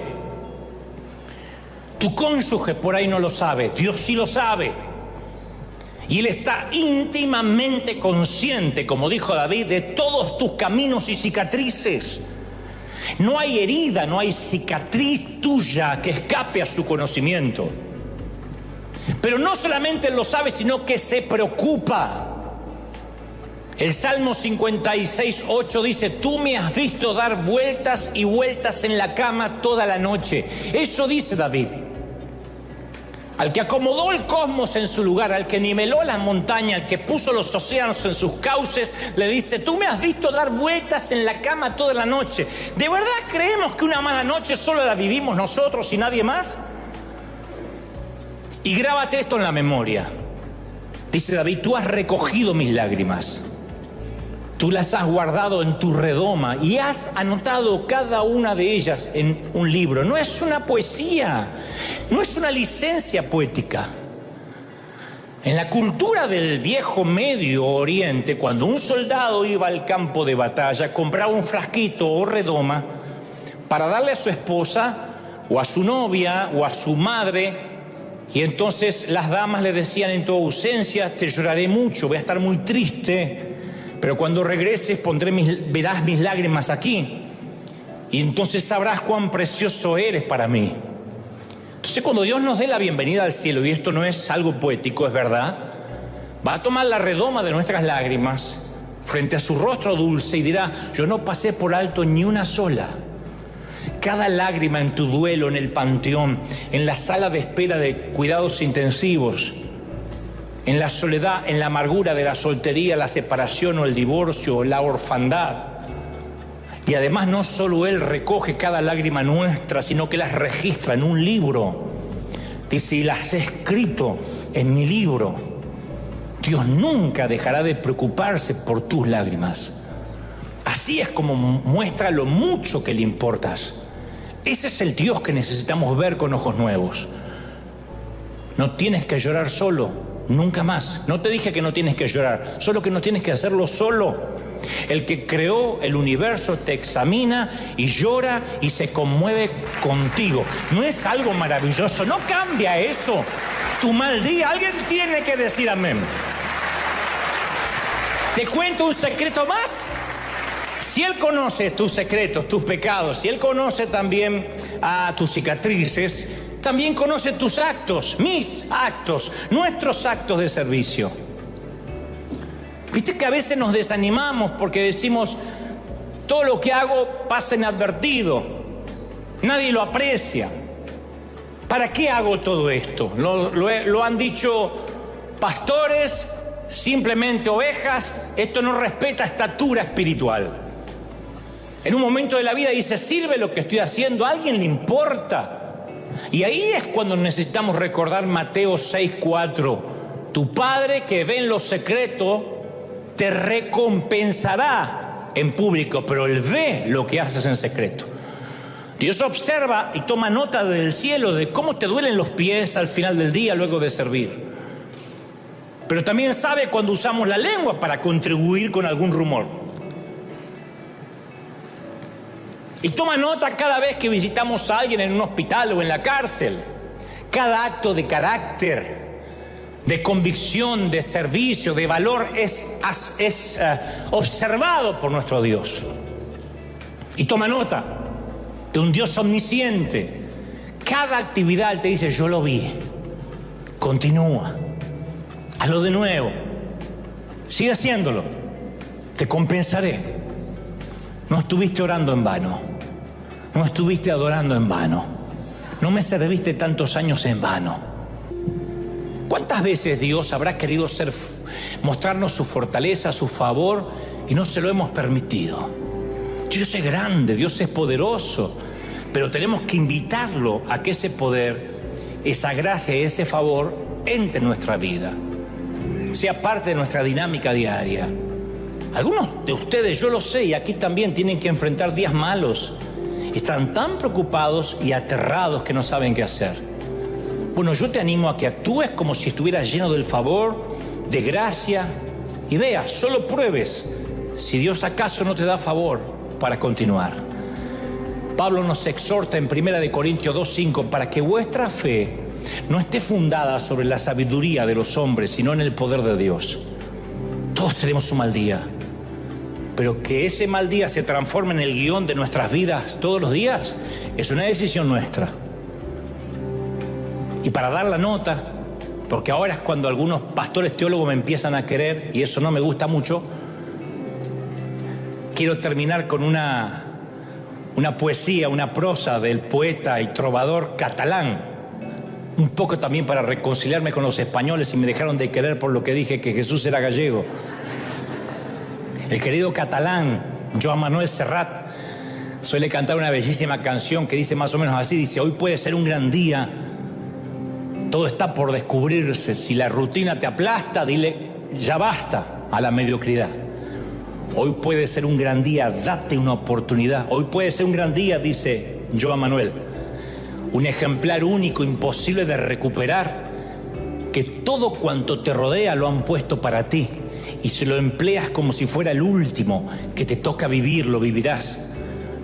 Speaker 1: Tu cónyuge por ahí no lo sabe, Dios sí lo sabe. Y Él está íntimamente consciente, como dijo David, de todos tus caminos y cicatrices. No hay herida, no hay cicatriz tuya que escape a su conocimiento. Pero no solamente Él lo sabe, sino que se preocupa. El Salmo 56:8 dice, tú me has visto dar vueltas y vueltas en la cama toda la noche. Eso dice David. Al que acomodó el cosmos en su lugar, al que niveló la montaña, al que puso los océanos en sus cauces, le dice, tú me has visto dar vueltas en la cama toda la noche. ¿De verdad creemos que una mala noche solo la vivimos nosotros y nadie más? Y grábate esto en la memoria. Dice David, tú has recogido mis lágrimas. Tú las has guardado en tu redoma y has anotado cada una de ellas en un libro. No es una poesía, no es una licencia poética. En la cultura del viejo Medio Oriente, cuando un soldado iba al campo de batalla, compraba un frasquito o redoma para darle a su esposa o a su novia o a su madre Y entonces las damas le decían: en tu ausencia te lloraré mucho, voy a estar muy triste, pero cuando regreses verás mis lágrimas aquí, y entonces sabrás cuán precioso eres para mí. Entonces, cuando Dios nos dé la bienvenida al cielo, y esto no es algo poético, es verdad, va a tomar la redoma de nuestras lágrimas frente a su rostro dulce y dirá: yo no pasé por alto ni una sola. Cada lágrima en tu duelo, en el panteón, en la sala de espera de cuidados intensivos, en la soledad, en la amargura de la soltería, la separación o el divorcio, la orfandad. Y además no solo Él recoge cada lágrima nuestra, sino que las registra en un libro. Dice: y las he escrito en mi libro. Dios nunca dejará de preocuparse por tus lágrimas. Así es como muestra lo mucho que le importas. Ese es el Dios que necesitamos ver con ojos nuevos. No tienes que llorar solo, nunca más. No te dije que no tienes que llorar, solo que no tienes que hacerlo solo. El que creó el universo te examina y llora y se conmueve contigo. ¿No es algo maravilloso? ¿No cambia eso tu mal día? Alguien tiene que decir amén. ¿Te cuento un secreto más? Si Él conoce tus secretos, tus pecados, si Él conoce también tus cicatrices, también conoce tus actos, mis actos, nuestros actos de servicio. Viste que a veces nos desanimamos porque decimos: todo lo que hago pasa inadvertido, nadie lo aprecia. ¿Para qué hago todo esto? Lo han dicho pastores, simplemente ovejas. Esto no respeta estatura espiritual. En un momento de la vida dice: ¿sirve lo que estoy haciendo? ¿A alguien le importa? Y ahí es cuando necesitamos recordar Mateo 6:4. Tu Padre que ve en lo secreto te recompensará en público, pero Él ve lo que haces en secreto. Dios observa y toma nota del cielo de cómo te duelen los pies al final del día luego de servir. Pero también sabe cuando usamos la lengua para contribuir con algún rumor. Y toma nota cada vez que visitamos a alguien en un hospital o en la cárcel. Cada acto de carácter, de convicción, de servicio, de valor es observado por nuestro Dios. Y toma nota de un Dios omnisciente. Cada actividad Él te dice: yo lo vi, continúa, hazlo de nuevo, sigue haciéndolo, te compensaré. No estuviste orando en vano, no estuviste adorando en vano, no me serviste tantos años en vano. ¿Cuántas veces Dios habrá querido mostrarnos su fortaleza, su favor, y no se lo hemos permitido? Dios es grande, Dios es poderoso, pero tenemos que invitarlo a que ese poder, esa gracia y ese favor entre en nuestra vida, sea parte de nuestra dinámica diaria. Algunos de ustedes, yo lo sé, y aquí también tienen que enfrentar días malos. Están tan preocupados y aterrados que no saben qué hacer. Bueno, yo te animo a que actúes como si estuvieras lleno del favor, de gracia, y veas, solo pruebes si Dios acaso no te da favor para continuar. Pablo nos exhorta en 1 Corintios 2:5 para que vuestra fe no esté fundada sobre la sabiduría de los hombres, sino en el poder de Dios. Todos tenemos un mal día, pero que ese mal día se transforme en el guión de nuestras vidas todos los días es una decisión nuestra. Y para dar la nota, porque ahora es cuando algunos pastores teólogos me empiezan a querer, y eso no me gusta mucho, quiero terminar con una poesía, una prosa del poeta y trovador catalán, un poco también para reconciliarme con los españoles y me dejaron de querer por lo que dije que Jesús era gallego. El querido catalán Joan Manuel Serrat suele cantar una bellísima canción que dice más o menos así, dice: hoy puede ser un gran día, todo está por descubrirse, si la rutina te aplasta, dile ya basta a la mediocridad. Hoy puede ser un gran día, date una oportunidad. Hoy puede ser un gran día, dice Joan Manuel, un ejemplar único, imposible de recuperar, que todo cuanto te rodea lo han puesto para ti, y si lo empleas como si fuera el último que te toca vivir, lo vivirás.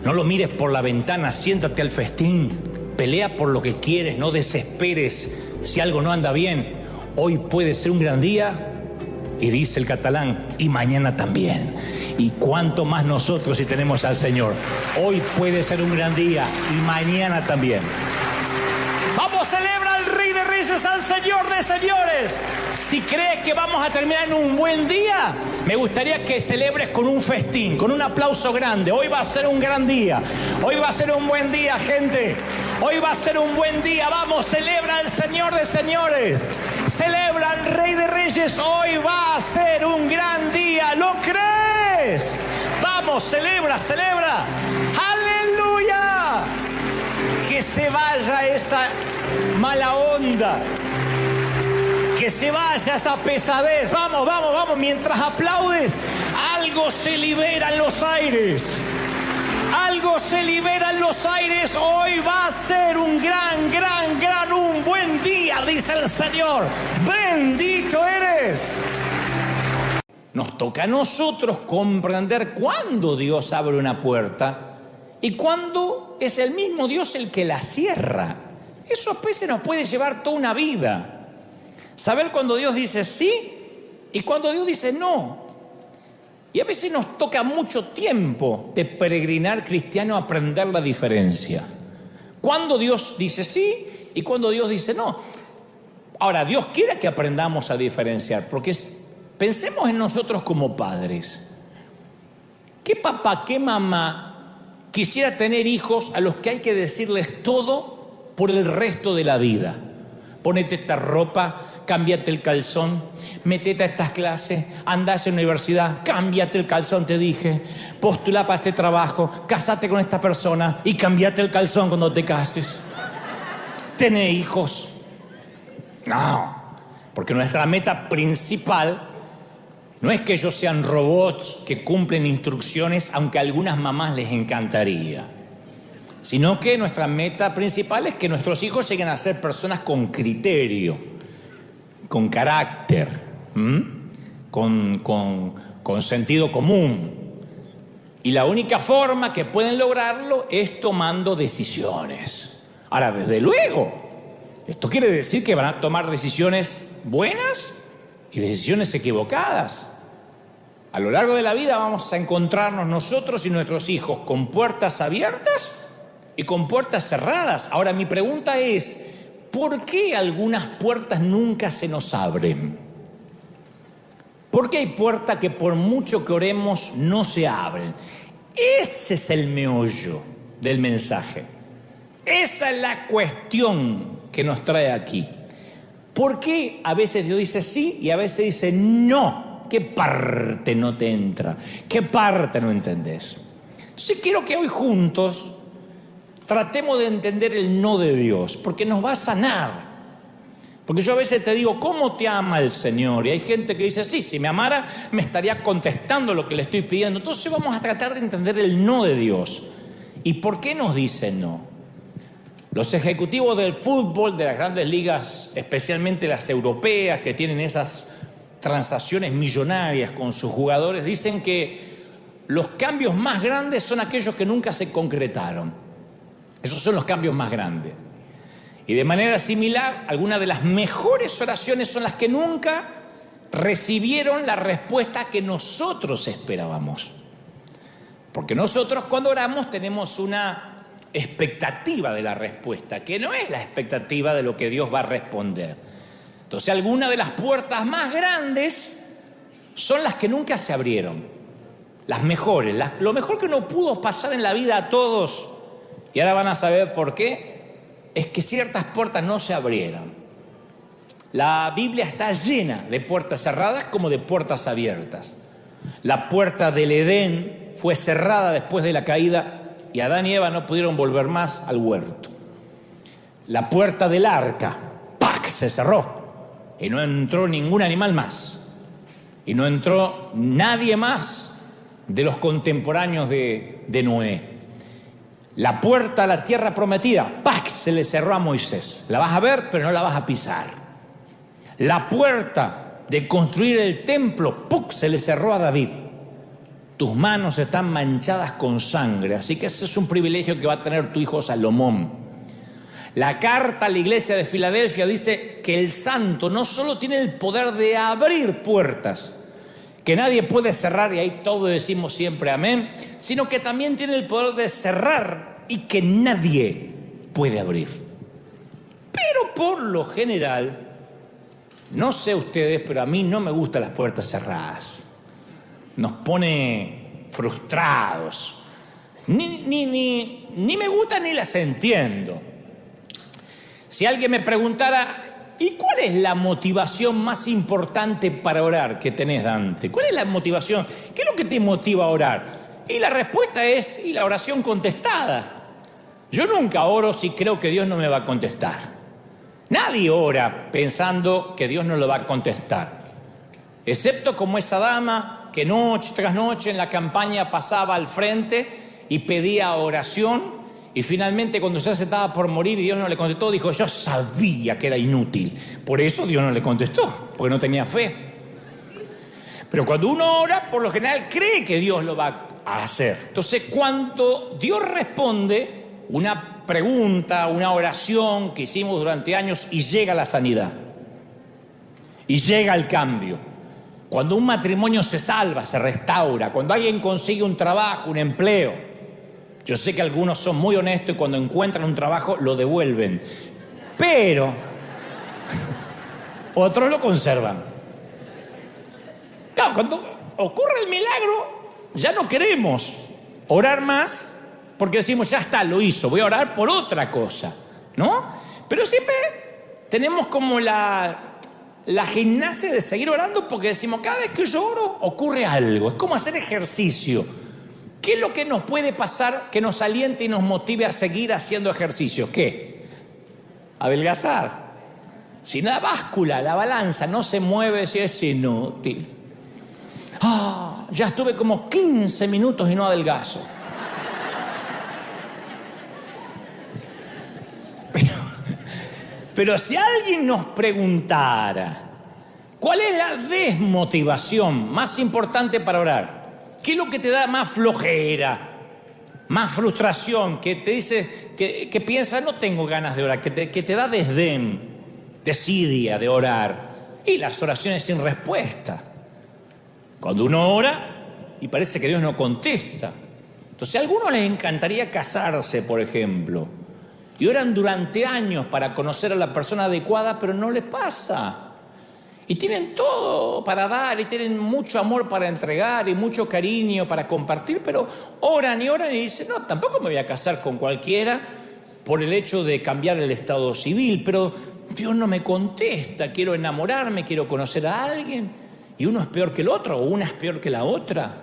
Speaker 1: No lo mires por la ventana, siéntate al festín, pelea por lo que quieres, no desesperes, Si algo no anda bien, hoy puede ser un gran día, y dice el catalán, y mañana también. Y cuánto más nosotros si tenemos al Señor. Hoy puede ser un gran día y mañana también. Vamos, celebra al Rey de Reyes, al Señor de Señores. Si crees que vamos a terminar en un buen día, me gustaría que celebres con un festín, con un aplauso grande. Hoy va a ser un gran día. Hoy va a ser un buen día, gente. Hoy va a ser un buen día. Vamos, celebra al Señor de Señores. Celebra al Rey de Reyes. Hoy va a ser un gran día. ¿Lo crees? Vamos, celebra, celebra. ¡Aleluya! Que se vaya esa mala onda. Que se vaya esa pesadez. Vamos, vamos, vamos. Mientras aplaudes, algo se libera en los aires. Algo se libera en los aires. Hoy va a ser un un buen día, dice el Señor. Bendito eres. Nos toca a nosotros comprender cuándo Dios abre una puerta y cuándo es el mismo Dios el que la cierra. Eso a veces nos puede llevar toda una vida. Saber cuando Dios dice sí y cuando Dios dice no. Y a veces nos toca mucho tiempo de peregrinar cristiano aprender la diferencia. Cuando Dios dice sí y cuando Dios dice no. Ahora, Dios quiere que aprendamos a diferenciar, porque pensemos en nosotros como padres. ¿Qué papá, qué mamá quisiera tener hijos a los que hay que decirles todo por el resto de la vida? Ponete esta ropa, cámbiate el calzón, metete a estas clases, andá a esa universidad, cámbiate el calzón, te dije, postula para este trabajo, casate con esta persona y cámbiate el calzón cuando te cases. Tené hijos. No, porque nuestra meta principal no es que ellos sean robots que cumplen instrucciones, aunque a algunas mamás les encantaría, sino que nuestra meta principal es que nuestros hijos lleguen a ser personas con criterio, con carácter, con sentido común. Y la única forma que pueden lograrlo es tomando decisiones. Ahora, desde luego, esto quiere decir que van a tomar decisiones buenas y decisiones equivocadas. A lo largo de la vida vamos a encontrarnos nosotros y nuestros hijos con puertas abiertas y con puertas cerradas. Ahora, mi pregunta es, ¿por qué algunas puertas nunca se nos abren? ¿Por qué hay puertas que por mucho que oremos no se abren? Ese es el meollo del mensaje. Esa es la cuestión que nos trae aquí. ¿Por qué a veces Dios dice sí y a veces dice no? ¿Qué parte no te entra? ¿Qué parte no entendés? Entonces quiero que hoy juntos tratemos de entender el no de Dios, porque nos va a sanar. Porque yo a veces te digo, ¿cómo te ama el Señor? Y hay gente que dice, sí, si me amara, me estaría contestando lo que le estoy pidiendo. Entonces vamos a tratar de entender el no de Dios. ¿Y por qué nos dice no? Los ejecutivos del fútbol, de las grandes ligas, especialmente las europeas, que tienen esas transacciones millonarias con sus jugadores, dicen que los cambios más grandes son aquellos que nunca se concretaron. Esos son los cambios más grandes. Y de manera similar, algunas de las mejores oraciones son las que nunca recibieron la respuesta que nosotros esperábamos. Porque nosotros cuando oramos tenemos una expectativa de la respuesta, que no es la expectativa de lo que Dios va a responder. Entonces, algunas de las puertas más grandes son las que nunca se abrieron. Las mejores, lo mejor que no pudo pasar en la vida a todos, y ahora van a saber por qué, es que ciertas puertas no se abrieron. La Biblia está llena de puertas cerradas como de puertas abiertas. La puerta del Edén fue cerrada después de la caída y Adán y Eva no pudieron volver más al huerto. La puerta del arca, ¡pac!, se cerró y no entró ningún animal más. Y no entró nadie más de los contemporáneos de Noé. La puerta a la tierra prometida, ¡pac!, se le cerró a Moisés. La vas a ver, pero no la vas a pisar. La puerta de construir el templo, ¡puc!, se le cerró a David. Tus manos están manchadas con sangre, así que ese es un privilegio que va a tener tu hijo Salomón. La carta a la iglesia de Filadelfia dice que el santo no solo tiene el poder de abrir puertas, que nadie puede cerrar, y ahí todos decimos siempre amén, sino que también tiene el poder de cerrar y que nadie puede abrir. Pero por lo general, no sé ustedes, pero a mí no me gustan las puertas cerradas. Nos pone frustrados. Ni me gustan ni las entiendo. Si alguien me preguntara, ¿y cuál es la motivación más importante para orar que tenés, Dante? ¿Cuál es la motivación? ¿Qué es lo que te motiva a orar? Y la respuesta es, y la oración contestada. Yo nunca oro si creo que Dios no me va a contestar. Nadie ora pensando que Dios no lo va a contestar. Excepto como esa dama que noche tras noche en la campaña pasaba al frente y pedía oración. Y finalmente cuando ya se estaba por morir y Dios no le contestó, dijo, yo sabía que era inútil. Por eso Dios no le contestó, porque no tenía fe. Pero cuando uno ora, por lo general cree que Dios lo va a hacer. Entonces, cuando Dios responde una pregunta, una oración que hicimos durante años y llega la sanidad, y llega el cambio, cuando un matrimonio se salva, se restaura, cuando alguien consigue un trabajo, un empleo. Yo sé que algunos son muy honestos y cuando encuentran un trabajo lo devuelven, pero otros lo conservan. Claro, cuando ocurre el milagro, ya no queremos orar más porque decimos, ya está, lo hizo, voy a orar por otra cosa, ¿no? Pero siempre tenemos como la gimnasia de seguir orando porque decimos, cada vez que yo oro ocurre algo, es como hacer ejercicio. ¿Qué es lo que nos puede pasar que nos aliente y nos motive a seguir haciendo ejercicio? ¿Qué? Adelgazar. Si la báscula, la balanza no se mueve, si es inútil. Ya estuve como 15 minutos y no adelgazo. Pero si alguien nos preguntara, ¿cuál es la desmotivación más importante para orar? ¿Qué es lo que te da más flojera, más frustración, que te dice, que piensas, no tengo ganas de orar, que te da desdén, desidia de orar? Y las oraciones sin respuesta. Cuando uno ora y parece que Dios no contesta. Entonces a algunos les encantaría casarse, por ejemplo, y oran durante años para conocer a la persona adecuada, pero no les pasa. Y tienen todo para dar, y tienen mucho amor para entregar, y mucho cariño para compartir, pero oran y dicen, no, tampoco me voy a casar con cualquiera por el hecho de cambiar el estado civil, pero Dios no me contesta, quiero enamorarme, quiero conocer a alguien, y uno es peor que el otro, o una es peor que la otra.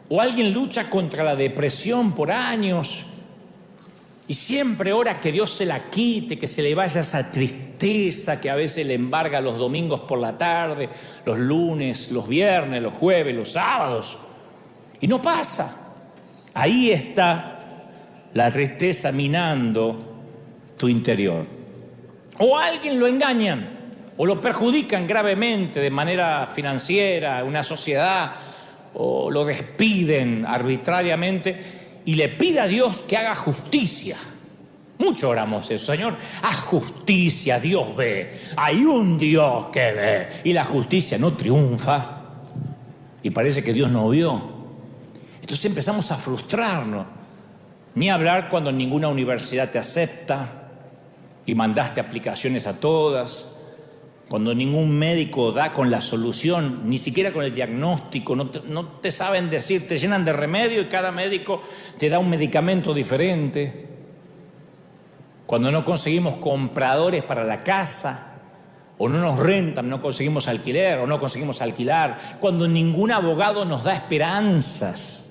Speaker 1: O alguien lucha contra la depresión por años, y siempre ora que Dios se la quite, que se le vaya esa tristeza que a veces le embarga los domingos por la tarde, los lunes, los viernes, los jueves, los sábados. Y no pasa. Ahí está la tristeza minando tu interior. O a alguien lo engañan o lo perjudican gravemente de manera financiera, una sociedad, o lo despiden arbitrariamente. Y le pide a Dios que haga justicia. Mucho oramos eso, Señor, haz justicia, Dios ve. Hay un Dios que ve. Y la justicia no triunfa. Y parece que Dios no vio. Entonces empezamos a frustrarnos. Ni hablar cuando ninguna universidad te acepta y mandaste aplicaciones a todas. Cuando ningún médico da con la solución, ni siquiera con el diagnóstico, no te saben decir, te llenan de remedio y cada médico te da un medicamento diferente. Cuando no conseguimos compradores para la casa, o no nos rentan, no conseguimos alquiler, o no conseguimos alquilar. Cuando ningún abogado nos da esperanzas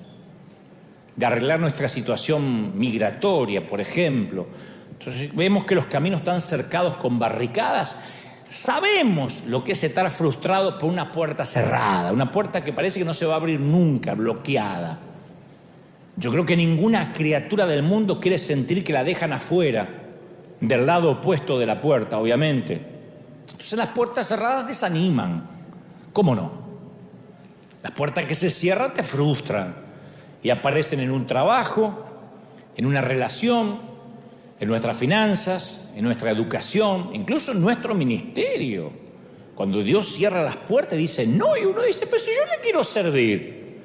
Speaker 1: de arreglar nuestra situación migratoria, por ejemplo. Entonces vemos que los caminos están cercados con barricadas. Sabemos lo que es estar frustrado por una puerta cerrada, una puerta que parece que no se va a abrir nunca, bloqueada. Yo creo que ninguna criatura del mundo quiere sentir que la dejan afuera, del lado opuesto de la puerta, obviamente. Entonces las puertas cerradas desaniman. ¿Cómo no? Las puertas que se cierran te frustran y aparecen en un trabajo, en una relación, en nuestras finanzas, en nuestra educación, incluso en nuestro ministerio. Cuando Dios cierra las puertas y dice no, y uno dice, pero si yo le quiero servir,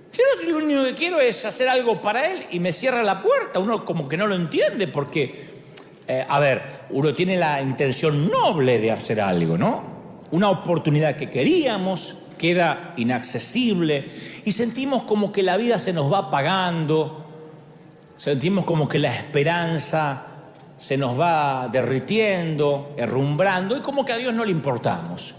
Speaker 1: si yo lo único que quiero es hacer algo para Él y me cierra la puerta, uno como que no lo entiende porque, uno tiene la intención noble de hacer algo, ¿no? Una oportunidad que queríamos queda inaccesible y sentimos como que la vida se nos va apagando, sentimos como que la esperanza se nos va derritiendo, herrumbrando, y como que a Dios no le importamos.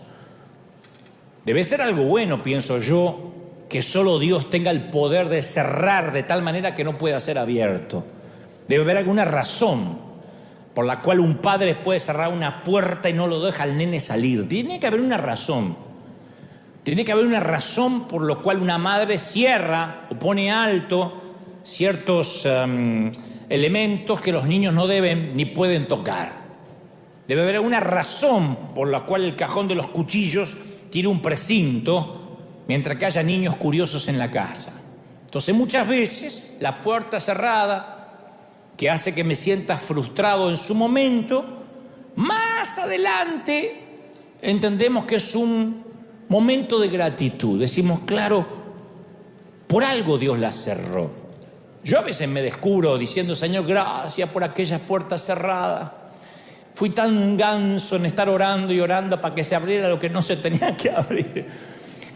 Speaker 1: Debe ser algo bueno, pienso yo, que solo Dios tenga el poder de cerrar de tal manera que no pueda ser abierto. Debe haber alguna razón por la cual un padre puede cerrar una puerta y no lo deja al nene salir. Tiene que haber una razón. Tiene que haber una razón por la cual una madre cierra o pone alto ciertos elementos que los niños no deben ni pueden tocar. Debe haber una razón por la cual el cajón de los cuchillos tiene un precinto mientras que haya niños curiosos en la casa. Entonces muchas veces la puerta cerrada que hace que me sienta frustrado en su momento, más adelante entendemos que es un momento de gratitud. Decimos, claro, por algo Dios la cerró. Yo a veces me descubro diciendo, Señor, gracias por aquellas puertas cerradas. Fui tan ganso en estar orando y orando para que se abriera lo que no se tenía que abrir.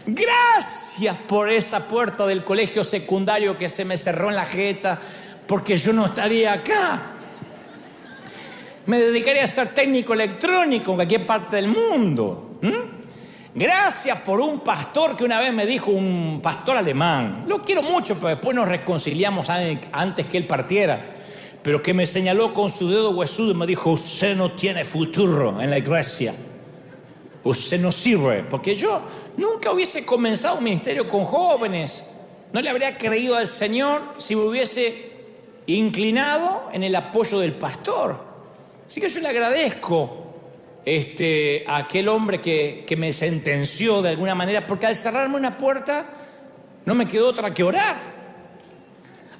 Speaker 1: Gracias por esa puerta del colegio secundario que se me cerró en la jeta, porque yo no estaría acá. Me dedicaría a ser técnico electrónico en cualquier parte del mundo. Gracias por un pastor que una vez me dijo, un pastor alemán, lo quiero mucho, pero después nos reconciliamos antes que él partiera, pero que me señaló con su dedo huesudo y me dijo, usted no tiene futuro en la iglesia, usted no sirve, porque yo nunca hubiese comenzado un ministerio con jóvenes, no le habría creído al Señor si me hubiese inclinado en el apoyo del pastor. Así que yo le agradezco a aquel hombre que me sentenció de alguna manera, porque al cerrarme una puerta no me quedó otra que orar.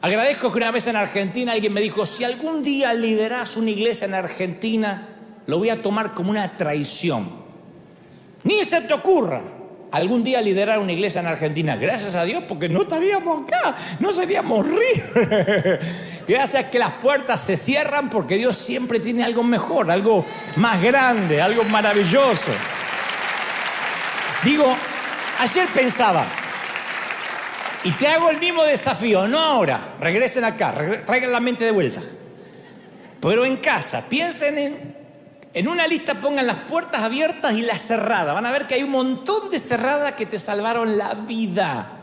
Speaker 1: Agradezco que una vez en Argentina alguien me dijo, si algún día liderás una iglesia en Argentina, lo voy a tomar como una traición. Ni se te ocurra algún día liderar una iglesia en Argentina. Gracias a Dios, porque no estaríamos acá, no seríamos ricos. Gracias que las puertas se cierran, porque Dios siempre tiene algo mejor, algo más grande, algo maravilloso. Digo, ayer pensaba, y te hago el mismo desafío, no ahora, regresen acá, traigan la mente de vuelta, pero en casa, piensen en una lista, pongan las puertas abiertas y las cerradas. Van a ver que hay un montón de cerradas que te salvaron la vida.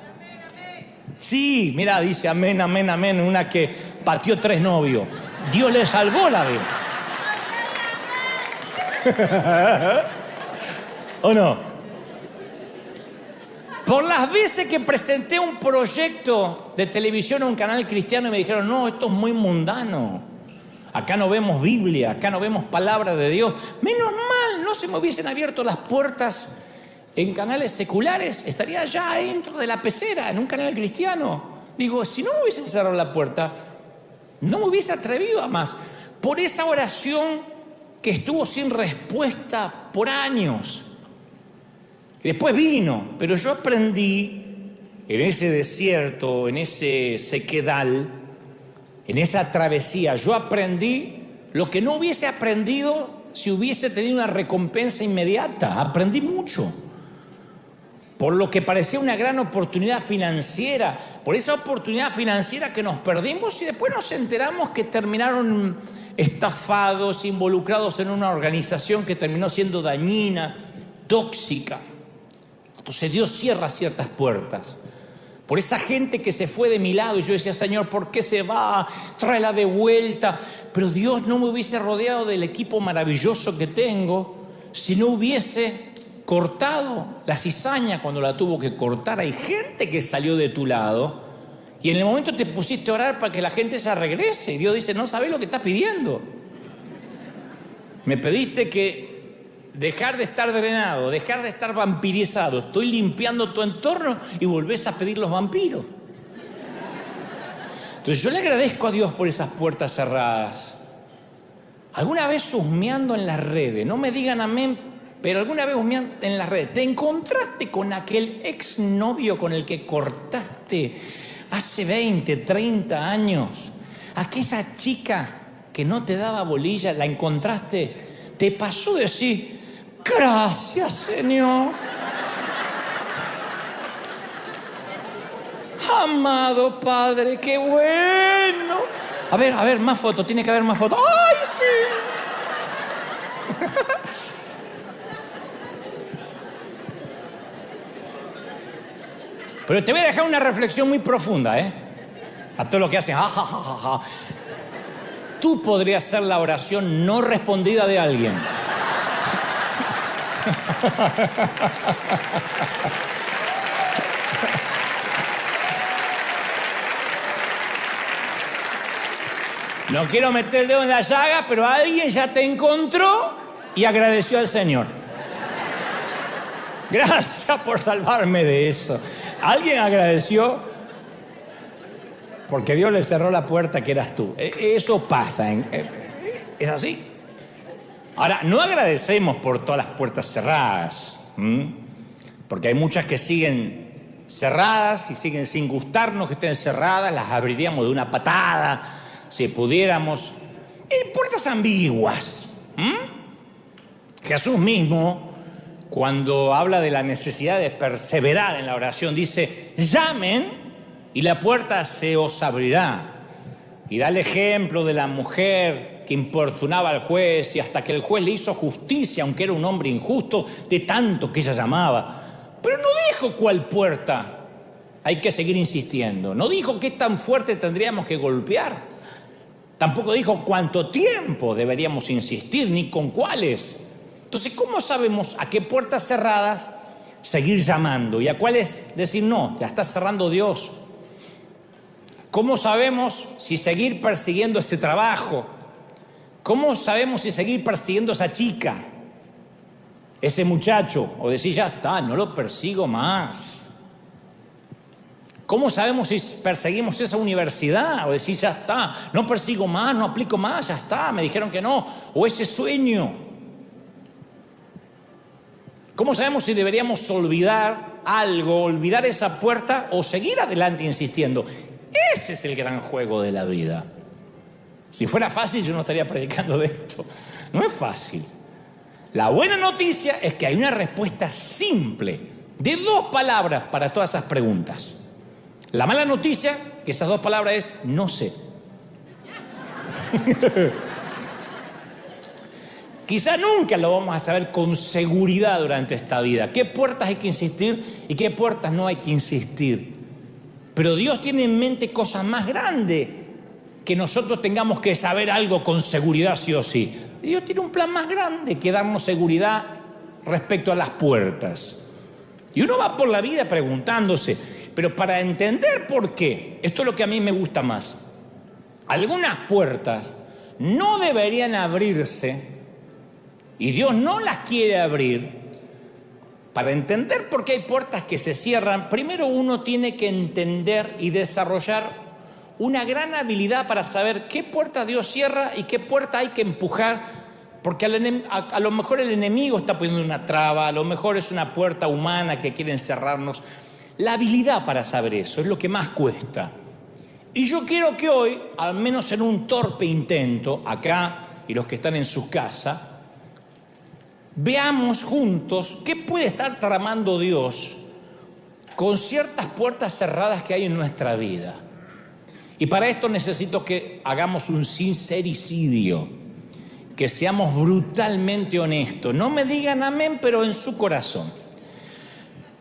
Speaker 1: Sí, mira, dice amén, amén, amén. Una que pateó 3 novios. Dios le salvó la vida. ¿O no? Por las veces que presenté un proyecto de televisión a un canal cristiano y me dijeron, no, esto es muy mundano. Acá no vemos Biblia, acá no vemos palabra de Dios. Menos mal, no se me hubiesen abierto las puertas en canales seculares. Estaría allá dentro de la pecera, en un canal cristiano. Digo, si no me hubiesen cerrado la puerta, no me hubiese atrevido a más. Por esa oración que estuvo sin respuesta por años. Y después vino, pero yo aprendí en ese desierto, en ese sequedal, en esa travesía, yo aprendí lo que no hubiese aprendido si hubiese tenido una recompensa inmediata. Aprendí mucho. Por lo que parecía una gran oportunidad financiera, por esa oportunidad financiera que nos perdimos y después nos enteramos que terminaron estafados, involucrados en una organización que terminó siendo dañina, tóxica. Entonces Dios cierra ciertas puertas. Por esa gente que se fue de mi lado, y yo decía, Señor, ¿por qué se va? Tráela de vuelta. Pero Dios no me hubiese rodeado del equipo maravilloso que tengo si no hubiese cortado la cizaña cuando la tuvo que cortar. Hay gente que salió de tu lado y en el momento te pusiste a orar para que la gente se regrese. Y Dios dice, no sabes lo que estás pidiendo. Me pediste que dejar de estar drenado, dejar de estar vampirizado. Estoy limpiando tu entorno y volvés a pedir los vampiros. Entonces yo le agradezco a Dios por esas puertas cerradas. alguna vez husmeando en las redes, no me digan amén, pero alguna vez husmeando en las redes, te encontraste con aquel exnovio con el que cortaste hace 20, 30 años, aquella chica que no te daba bolilla, la encontraste, te pasó de decir, gracias, Señor. Amado Padre, qué bueno. A ver, más fotos, tiene que haber más fotos. ¡Ay, sí! Pero te voy a dejar una reflexión muy profunda, a todo lo que hacen. Tú podrías ser la oración no respondida de alguien. No quiero meter el dedo en la llaga, pero alguien ya te encontró y agradeció al Señor. Gracias por salvarme de eso. Alguien agradeció porque Dios le cerró la puerta que eras tú. Eso pasa. ¿Es así? Ahora, no agradecemos por todas las puertas cerradas, porque hay muchas que siguen cerradas y siguen sin gustarnos que estén cerradas. Las abriríamos de una patada si pudiéramos. Puertas ambiguas. Jesús mismo, cuando habla de la necesidad de perseverar en la oración, dice, llamen y la puerta se os abrirá. Y da el ejemplo de la mujer que importunaba al juez y hasta que el juez le hizo justicia, aunque era un hombre injusto, de tanto que ella llamaba. Pero no dijo cuál puerta hay que seguir insistiendo. No dijo qué tan fuerte tendríamos que golpear. Tampoco dijo cuánto tiempo deberíamos insistir, ni con cuáles. Entonces, ¿cómo sabemos a qué puertas cerradas seguir llamando y a cuáles decir no? Ya está cerrando Dios. ¿Cómo sabemos si seguir persiguiendo ese trabajo? ¿Cómo sabemos si seguir persiguiendo a esa chica, ese muchacho? O decir, ya está, no lo persigo más. ¿Cómo sabemos si perseguimos esa universidad? O decir, ya está, no persigo más, no aplico más, ya está, me dijeron que no. O ese sueño. ¿Cómo sabemos si deberíamos olvidar algo, olvidar esa puerta o seguir adelante insistiendo? Ese es el gran juego de la vida. Si fuera fácil, yo no estaría predicando de esto. No es fácil. La buena noticia es que hay una respuesta simple de 2 palabras para todas esas preguntas. La mala noticia, que esas 2 palabras es no sé. Quizá nunca lo vamos a saber con seguridad durante esta vida. ¿Qué puertas hay que insistir y qué puertas no hay que insistir? Pero Dios tiene en mente cosas más grandes que nosotros tengamos que saber algo con seguridad sí o sí. Dios tiene un plan más grande que darnos seguridad respecto a las puertas. Y uno va por la vida preguntándose, pero para entender por qué, esto es lo que a mí me gusta más. Algunas puertas no deberían abrirse y Dios no las quiere abrir. Para entender por qué hay puertas que se cierran, primero uno tiene que entender y desarrollar una gran habilidad para saber qué puerta Dios cierra y qué puerta hay que empujar, porque a lo mejor el enemigo está poniendo una traba, a lo mejor es una puerta humana que quiere encerrarnos. La habilidad para saber eso es lo que más cuesta. Y yo quiero que hoy, al menos en un torpe intento, acá y los que están en sus casas, veamos juntos qué puede estar tramando Dios con ciertas puertas cerradas que hay en nuestra vida. Y para esto necesito que hagamos un sincericidio, que seamos brutalmente honestos. No me digan amén, pero en su corazón.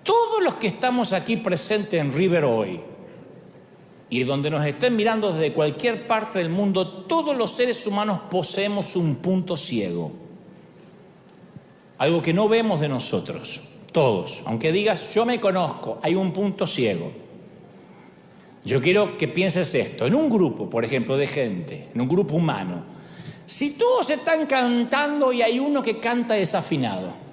Speaker 1: Todos los que estamos aquí presentes en River hoy, y donde nos estén mirando desde cualquier parte del mundo, todos los seres humanos poseemos un punto ciego. Algo que no vemos de nosotros, todos. Aunque digas, yo me conozco, hay un punto ciego. Yo quiero que pienses esto. En un grupo, por ejemplo, de gente, en un grupo humano, si todos están cantando y hay uno que canta desafinado,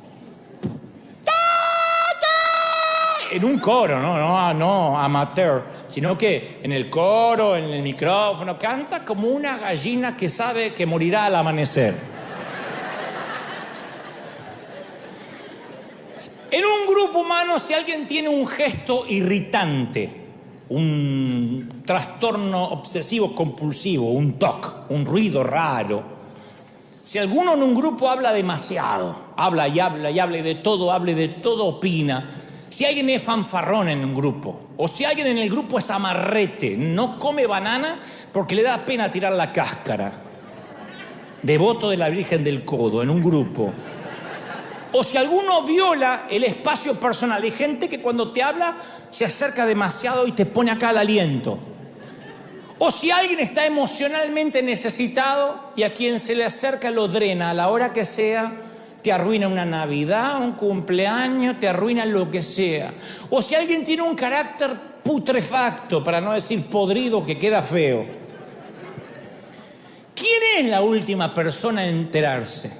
Speaker 1: en un coro, no amateur, sino que en el coro, en el micrófono, canta como una gallina que sabe que morirá al amanecer. En un grupo humano, si alguien tiene un gesto irritante, un trastorno obsesivo compulsivo, un TOC, un ruido raro, si alguno en un grupo habla demasiado, habla y habla y habla y de todo, habla y de todo opina, si alguien es fanfarrón en un grupo, o si alguien en el grupo es amarrete, no come banana porque le da pena tirar la cáscara, devoto de la Virgen del Codo en un grupo, o si alguno viola el espacio personal, hay gente que cuando te habla se acerca demasiado y te pone acá el aliento. O si alguien está emocionalmente necesitado y a quien se le acerca lo drena a la hora que sea, te arruina una Navidad, un cumpleaños, te arruina lo que sea. O si alguien tiene un carácter putrefacto, para no decir podrido, que queda feo. ¿Quién es la última persona en enterarse?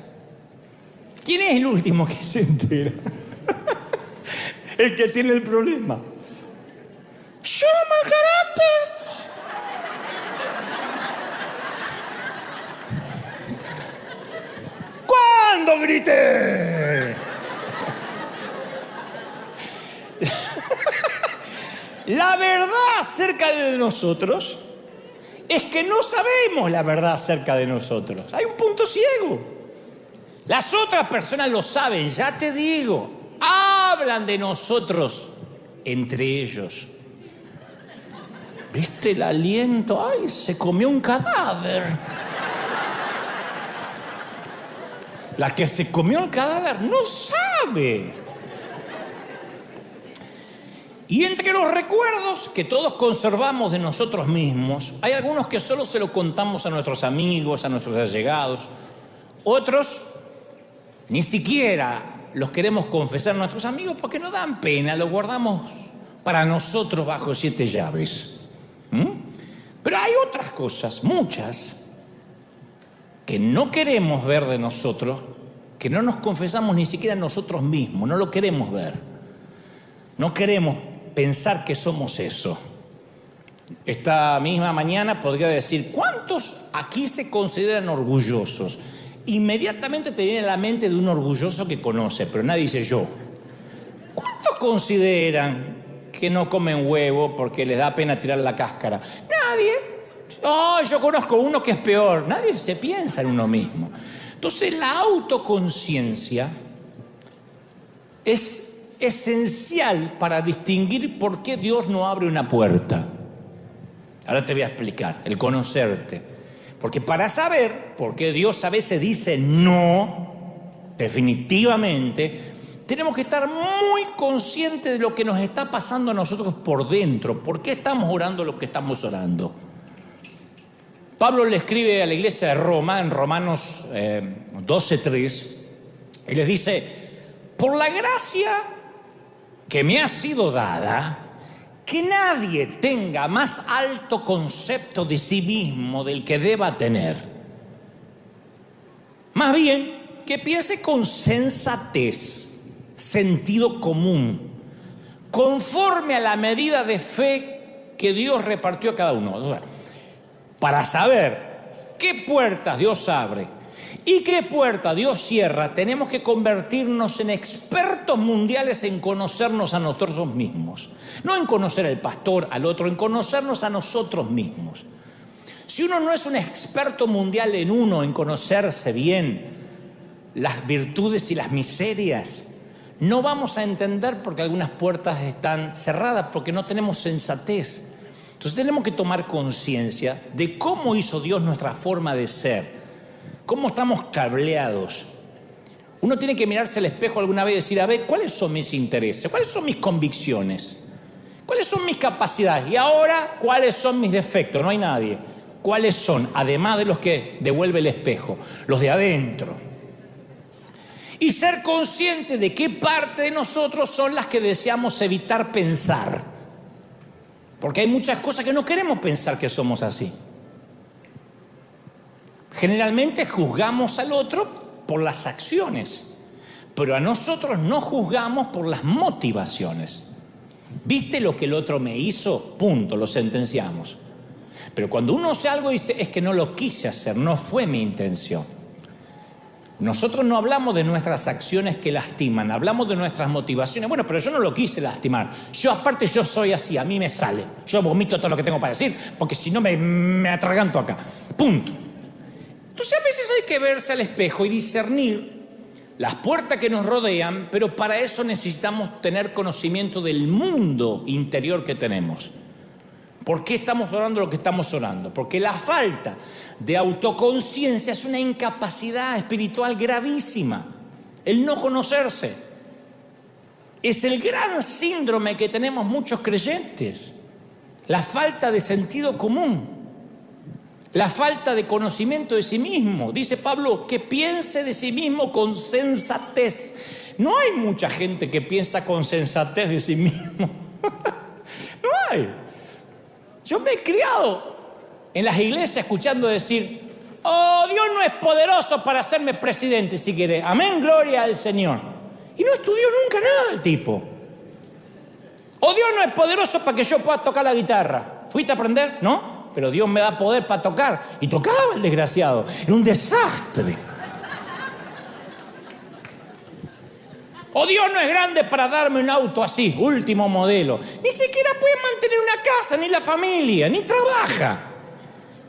Speaker 1: ¿Quién es el último que se entera? El que tiene el problema. ¡Yo, mal carácter! ¡Cuándo grité! La verdad acerca de nosotros es que no sabemos la verdad acerca de nosotros. Hay un punto ciego. Las otras personas lo saben, ya te digo. Hablan de nosotros entre ellos. ¿Viste el aliento? ¡Ay, se comió un cadáver! La que se comió el cadáver no sabe. Y entre los recuerdos que todos conservamos de nosotros mismos, hay algunos que solo se lo contamos a nuestros amigos, a nuestros allegados. Otros ni siquiera los queremos confesar a nuestros amigos porque nos dan pena, los guardamos para nosotros bajo 7 llaves. Pero hay otras cosas, muchas, que no queremos ver de nosotros, que no nos confesamos ni siquiera nosotros mismos, no lo queremos ver. No queremos pensar que somos eso. Esta misma mañana podría decir, ¿cuántos aquí se consideran orgullosos? Inmediatamente te viene a la mente de un orgulloso que conoce, pero nadie dice yo. ¿Cuántos consideran que no comen huevo porque les da pena tirar la cáscara? Nadie. Oh, yo conozco uno que es peor. Nadie se piensa en uno mismo. Entonces la autoconciencia es esencial para distinguir por qué Dios no abre una puerta. Ahora te voy a explicar, el conocerte. Porque para saber por qué Dios a veces dice no, definitivamente, tenemos que estar muy conscientes de lo que nos está pasando a nosotros por dentro. ¿Por qué estamos orando lo que estamos orando? Pablo le escribe a la iglesia de Roma, en Romanos 12:3, y les dice, por la gracia que me ha sido dada, que nadie tenga más alto concepto de sí mismo del que deba tener. Más bien, que piense con sensatez, sentido común, conforme a la medida de fe que Dios repartió a cada uno. O sea, para saber qué puertas Dios abre y qué puertas Dios cierra, tenemos que convertirnos en expertos mundiales en conocernos a nosotros mismos. No en conocer al pastor, al otro, en conocernos a nosotros mismos. Si uno no es un experto mundial en uno, en conocerse bien las virtudes y las miserias, no vamos a entender por qué algunas puertas están cerradas, porque no tenemos sensatez. Entonces tenemos que tomar conciencia de cómo hizo Dios nuestra forma de ser, cómo estamos cableados. Uno tiene que mirarse al espejo alguna vez y decir, a ver, ¿cuáles son mis intereses? ¿Cuáles son mis convicciones? ¿Cuáles son mis capacidades? Y ahora, ¿cuáles son mis defectos? No hay nadie. ¿Cuáles son? Además de los que devuelve el espejo, los de adentro. Y ser consciente de qué parte de nosotros son las que deseamos evitar pensar. Porque hay muchas cosas que no queremos pensar que somos así. Generalmente juzgamos al otro por las acciones, pero a nosotros no juzgamos por las motivaciones. ¿Viste lo que el otro me hizo? Punto, lo sentenciamos. Pero cuando uno hace algo dice, es que no lo quise hacer, no fue mi intención. Nosotros no hablamos de nuestras acciones que lastiman, hablamos de nuestras motivaciones. Bueno, pero yo no lo quise lastimar. Aparte yo soy así, a mí me sale. Yo vomito todo lo que tengo para decir, porque si no me atraganto acá. Punto. Entonces a veces hay que verse al espejo y discernir las puertas que nos rodean, pero para eso necesitamos tener conocimiento del mundo interior que tenemos. ¿Por qué estamos orando lo que estamos orando? Porque la falta de autoconciencia es una incapacidad espiritual gravísima. El no conocerse es el gran síndrome que tenemos muchos creyentes. La falta de sentido común, la falta de conocimiento de sí mismo. Dice Pablo, que piense de sí mismo con sensatez. No hay mucha gente que piensa con sensatez de sí mismo. No hay. Yo me he criado en las iglesias escuchando decir, oh, Dios no es poderoso para hacerme presidente si quiere. Amén, gloria al Señor. Y no estudió nunca nada el tipo. Oh, Dios no es poderoso para que yo pueda tocar la guitarra. ¿Fuiste a aprender? No, pero Dios me da poder para tocar. Y tocaba el desgraciado. Era un desastre. O Dios no es grande para darme un auto así, último modelo. Ni siquiera puede mantener una casa, ni la familia, ni trabaja.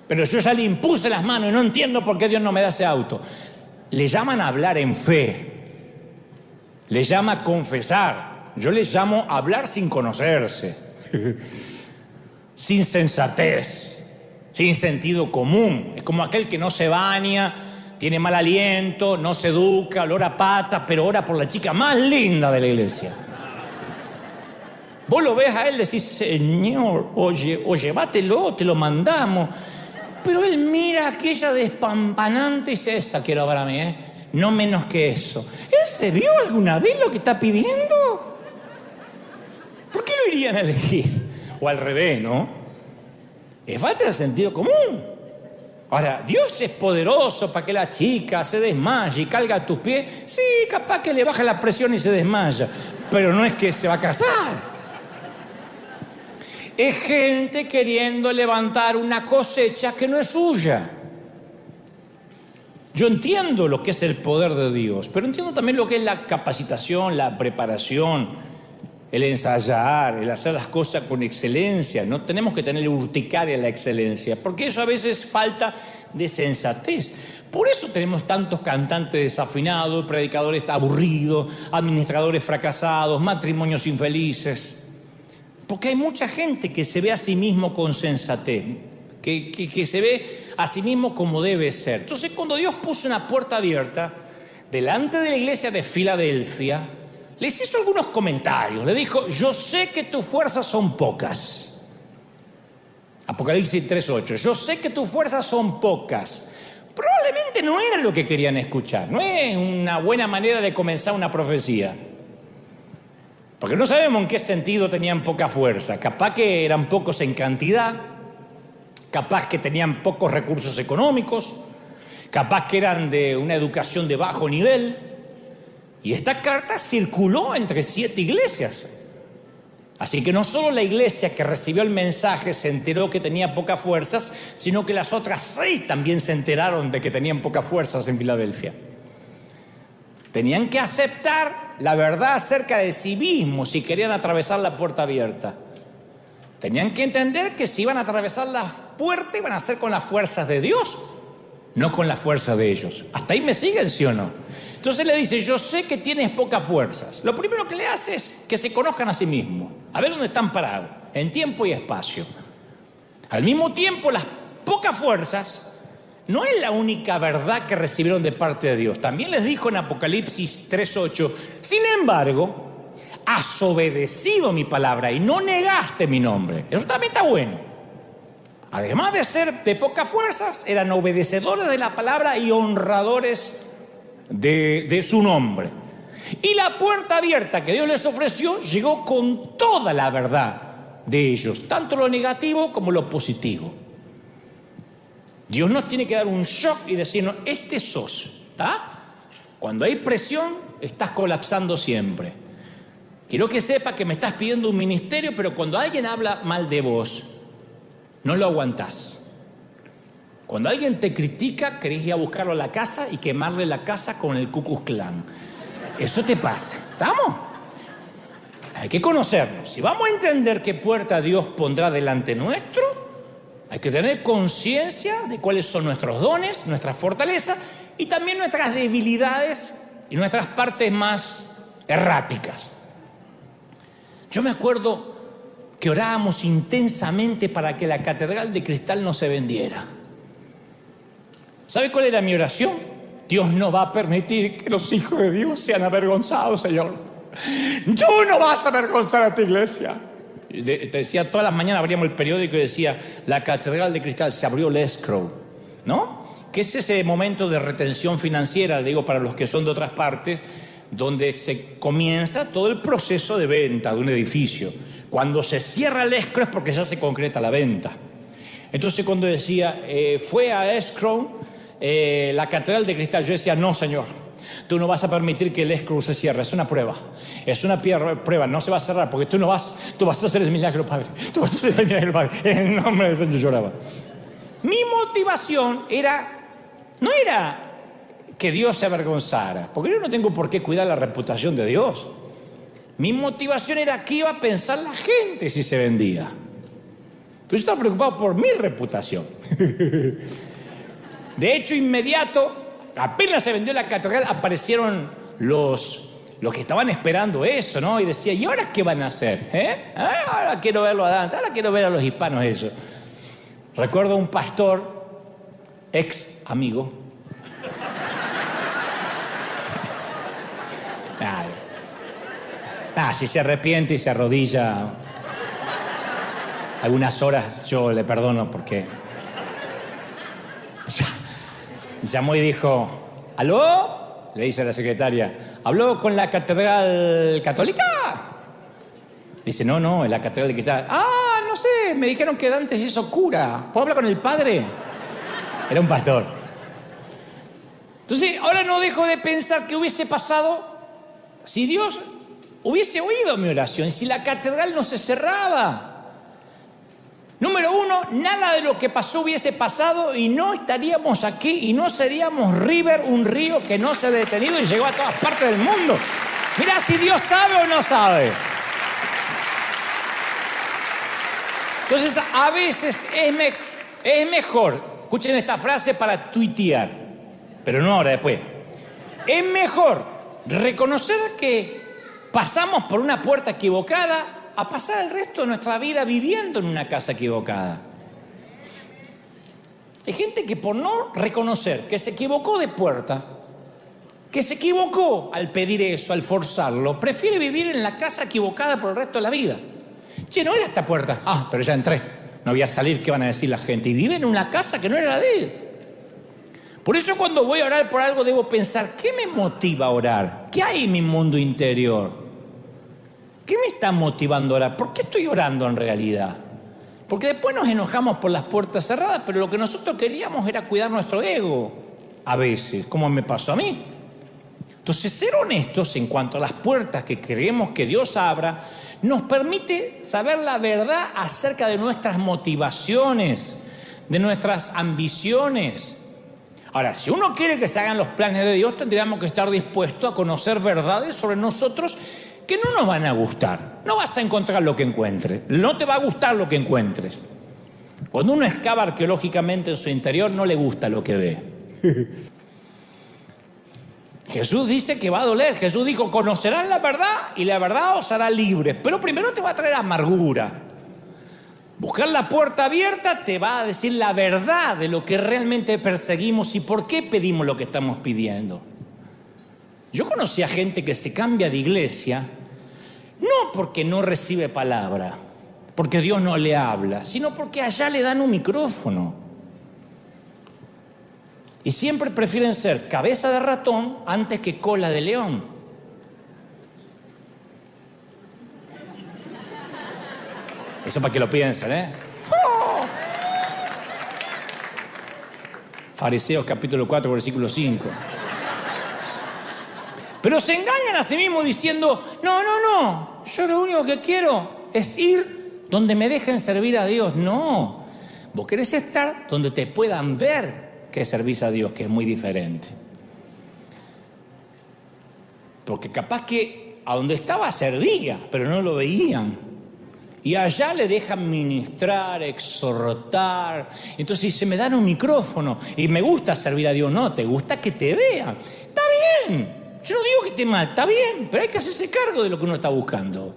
Speaker 1: Pero yo ya le impuse las manos y no entiendo por qué Dios no me da ese auto. Le llaman a hablar en fe. Le llama confesar. Yo le llamo hablar sin conocerse. Sin sensatez. Sin sentido común. Es como aquel que no se baña, tiene mal aliento, no se educa, olor a pata, pero ora por la chica más linda de la iglesia. Vos lo ves a él, decís, Señor, oye, llévatelo, te lo mandamos. Pero él mira a aquella despampanante y dice, esa quiero para mí, no menos que eso. ¿Él se vio alguna vez lo que está pidiendo? ¿Por qué lo irían a elegir? O al revés, ¿no? Es falta de sentido común. Ahora, Dios es poderoso para que la chica se desmaye y caiga a tus pies. Sí, capaz que le baja la presión y se desmaya, pero no es que se va a casar. Es gente queriendo levantar una cosecha que no es suya. Yo entiendo lo que es el poder de Dios, pero entiendo también lo que es la capacitación, la preparación, el ensayar, el hacer las cosas con excelencia. No tenemos que tener urticaria la excelencia, porque eso a veces falta de sensatez. Por eso tenemos tantos cantantes desafinados, predicadores aburridos, administradores fracasados, matrimonios infelices. Porque hay mucha gente que se ve a sí mismo con sensatez, que se ve a sí mismo como debe ser. Entonces, cuando Dios puso una puerta abierta delante de la iglesia de Filadelfia, les hizo algunos comentarios. Le dijo, yo sé que tus fuerzas son pocas. Apocalipsis 3:8. Yo sé que tus fuerzas son pocas. Probablemente no era lo que querían escuchar. No es una buena manera de comenzar una profecía. Porque no sabemos en qué sentido tenían poca fuerza. Capaz que eran pocos en cantidad. Capaz que tenían pocos recursos económicos. Capaz que eran de una educación de bajo nivel. Y esta carta circuló entre 7 iglesias. Así que no solo la iglesia que recibió el mensaje se enteró que tenía pocas fuerzas, sino que las otras 6 también se enteraron de que tenían pocas fuerzas en Filadelfia. Tenían que aceptar la verdad acerca de sí mismos si querían atravesar la puerta abierta. Tenían que entender que si iban a atravesar la puerta iban a ser con las fuerzas de Dios, no con las fuerzas de ellos. ¿Hasta ahí me siguen, sí o no? Entonces le dice, yo sé que tienes pocas fuerzas. Lo primero que le hace es que se conozcan a sí mismos, a ver dónde están parados, en tiempo y espacio. Al mismo tiempo, las pocas fuerzas no es la única verdad que recibieron de parte de Dios. También les dijo en Apocalipsis 3:8, sin embargo, has obedecido mi palabra y no negaste mi nombre. Eso también está bueno. Además de ser de pocas fuerzas, eran obedecedores de la palabra y honradores de su nombre. Y la puerta abierta que Dios les ofreció llegó con toda la verdad de ellos, tanto lo negativo como lo positivo. Dios nos tiene que dar un shock y decirnos, este sos, ¿está? Cuando hay presión, estás colapsando siempre. quiero que sepa que me estás pidiendo un ministerio, pero cuando alguien habla mal de vos, no lo aguantás. Cuando alguien te critica, querés ir a buscarlo a la casa y quemarle la casa con el Ku Klux Klan. Eso te pasa. ¿Estamos? Hay que conocernos. Si vamos a entender qué puerta Dios pondrá delante nuestro, hay que tener conciencia de cuáles son nuestros dones, nuestras fortalezas y también nuestras debilidades y nuestras partes más erráticas. Yo me acuerdo que orábamos intensamente para que la Catedral de Cristal no se vendiera. ¿Sabe cuál era mi oración? Dios no va a permitir que los hijos de Dios sean avergonzados, Señor. Tú no vas a avergonzar a tu iglesia. Te decía, todas las mañanas abríamos el periódico y decía, la Catedral de Cristal, se abrió el escrow, ¿no? Que es ese momento de retención financiera, digo, para los que son de otras partes, donde se comienza todo el proceso de venta de un edificio. Cuando se cierra el escrow es porque ya se concreta la venta. Entonces cuando decía, fue a escrow la Catedral de Cristal, yo decía, no, Señor, tú no vas a permitir que el escrow se cierre, es una prueba, prueba, no se va a cerrar porque tú vas a hacer el milagro, Padre, tú vas a hacer el milagro, Padre, en el nombre del Señor. Yo lloraba. Mi motivación no era que Dios se avergonzara, porque yo no tengo por qué cuidar la reputación de Dios. Mi motivación era qué iba a pensar la gente si se vendía. Entonces yo estaba preocupado por mi reputación. De hecho, inmediato, apenas se vendió la catedral, aparecieron los que estaban esperando eso, ¿no? Y decía, ¿y ahora qué van a hacer? Ahora quiero verlo a Dante, ahora quiero ver a los hispanos eso. Recuerdo un pastor, ex amigo. Si se arrepiente y se arrodilla algunas horas, yo le perdono porque... Llamó y dijo, ¿aló? Le dice a la secretaria, ¿habló con la Catedral Católica? Dice, no, en la Catedral de Cristal. Ah, no sé, me dijeron que Dante se hizo cura. ¿Puedo hablar con el padre? Era un pastor. Entonces, ahora no dejo de pensar qué hubiese pasado si Dios hubiese oído mi oración, si la catedral no se cerraba. Número uno, nada de lo que pasó hubiese pasado y no estaríamos aquí y no seríamos River, un río que no se ha detenido y llegó a todas partes del mundo. Mirá si Dios sabe o no sabe. Entonces, a veces es mejor, escuchen esta frase para tuitear, pero no ahora, después. Es mejor reconocer que pasamos por una puerta equivocada a pasar el resto de nuestra vida viviendo en una casa equivocada. Hay gente que por no reconocer que se equivocó de puerta, que se equivocó al pedir eso, al forzarlo, prefiere vivir en la casa equivocada por el resto de la vida. Che, no era esta puerta. Ah, pero ya entré. No voy a salir, ¿qué van a decir la gente? Y vive en una casa que no era la de él. Por eso cuando voy a orar por algo debo pensar, ¿qué me motiva a orar? ¿Qué hay en mi mundo interior? ¿Qué me está motivando a orar? ¿Por qué estoy orando en realidad? Porque después nos enojamos por las puertas cerradas, pero lo que nosotros queríamos era cuidar nuestro ego, a veces, como me pasó a mí. Entonces, ser honestos en cuanto a las puertas que queremos que Dios abra, nos permite saber la verdad acerca de nuestras motivaciones, de nuestras ambiciones. Ahora, si uno quiere que se hagan los planes de Dios, tendríamos que estar dispuestos a conocer verdades sobre nosotros que no nos van a gustar. No vas a encontrar lo que encuentres. No te va a gustar lo que encuentres. Cuando uno excava arqueológicamente en su interior, no le gusta lo que ve. Jesús dice que va a doler. Jesús dijo, conocerán la verdad y la verdad os hará libres. Pero primero te va a traer amargura. Buscar la puerta abierta te va a decir la verdad de lo que realmente perseguimos y por qué pedimos lo que estamos pidiendo. Yo conocí a gente que se cambia de iglesia, no porque no recibe palabra, porque Dios no le habla, sino porque allá le dan un micrófono. Y siempre prefieren ser cabeza de ratón antes que cola de león. Eso para que lo piensen, ¿eh? ¡Oh! Fariseos capítulo 4, versículo 5. Pero se engañan a sí mismos diciendo, no, yo lo único que quiero es ir donde me dejen servir a Dios. No, vos querés estar donde te puedan ver que servís a Dios, que es muy diferente. Porque capaz que a donde estaba servía, pero no lo veían. Y allá le dejan ministrar, exhortar. Entonces dice, me dan un micrófono y me gusta servir a Dios. No, te gusta que te vean. Está bien. Yo no digo que esté mal, está bien, pero hay que hacerse cargo de lo que uno está buscando.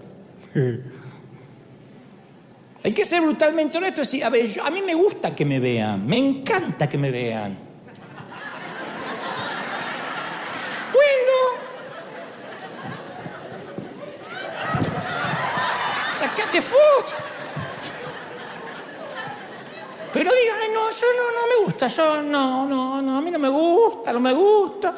Speaker 1: Hay que ser brutalmente honesto y decir, a ver, a mí me gusta que me vean, me encanta que me vean. Bueno, sacate foto. Pero digan, ay, no, yo no me gusta, yo no, a mí no me gusta.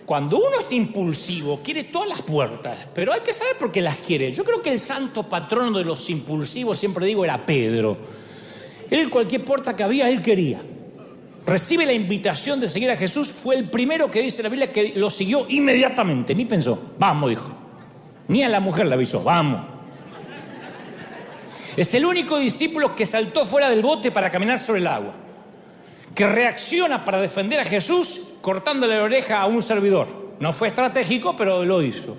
Speaker 1: Cuando uno está impulsivo, quiere todas las puertas, pero hay que saber por qué las quiere. Yo creo que el santo patrono de los impulsivos, siempre digo, era Pedro. Él, cualquier puerta que había, él quería. Recibe la invitación de seguir a Jesús, fue el primero que dice la Biblia que lo siguió inmediatamente, ni pensó, vamos, dijo. Ni a la mujer le avisó, vamos. Es el único discípulo que saltó fuera del bote para caminar sobre el agua, que reacciona para defender a Jesús cortándole la oreja a un servidor. No fue estratégico, pero lo hizo.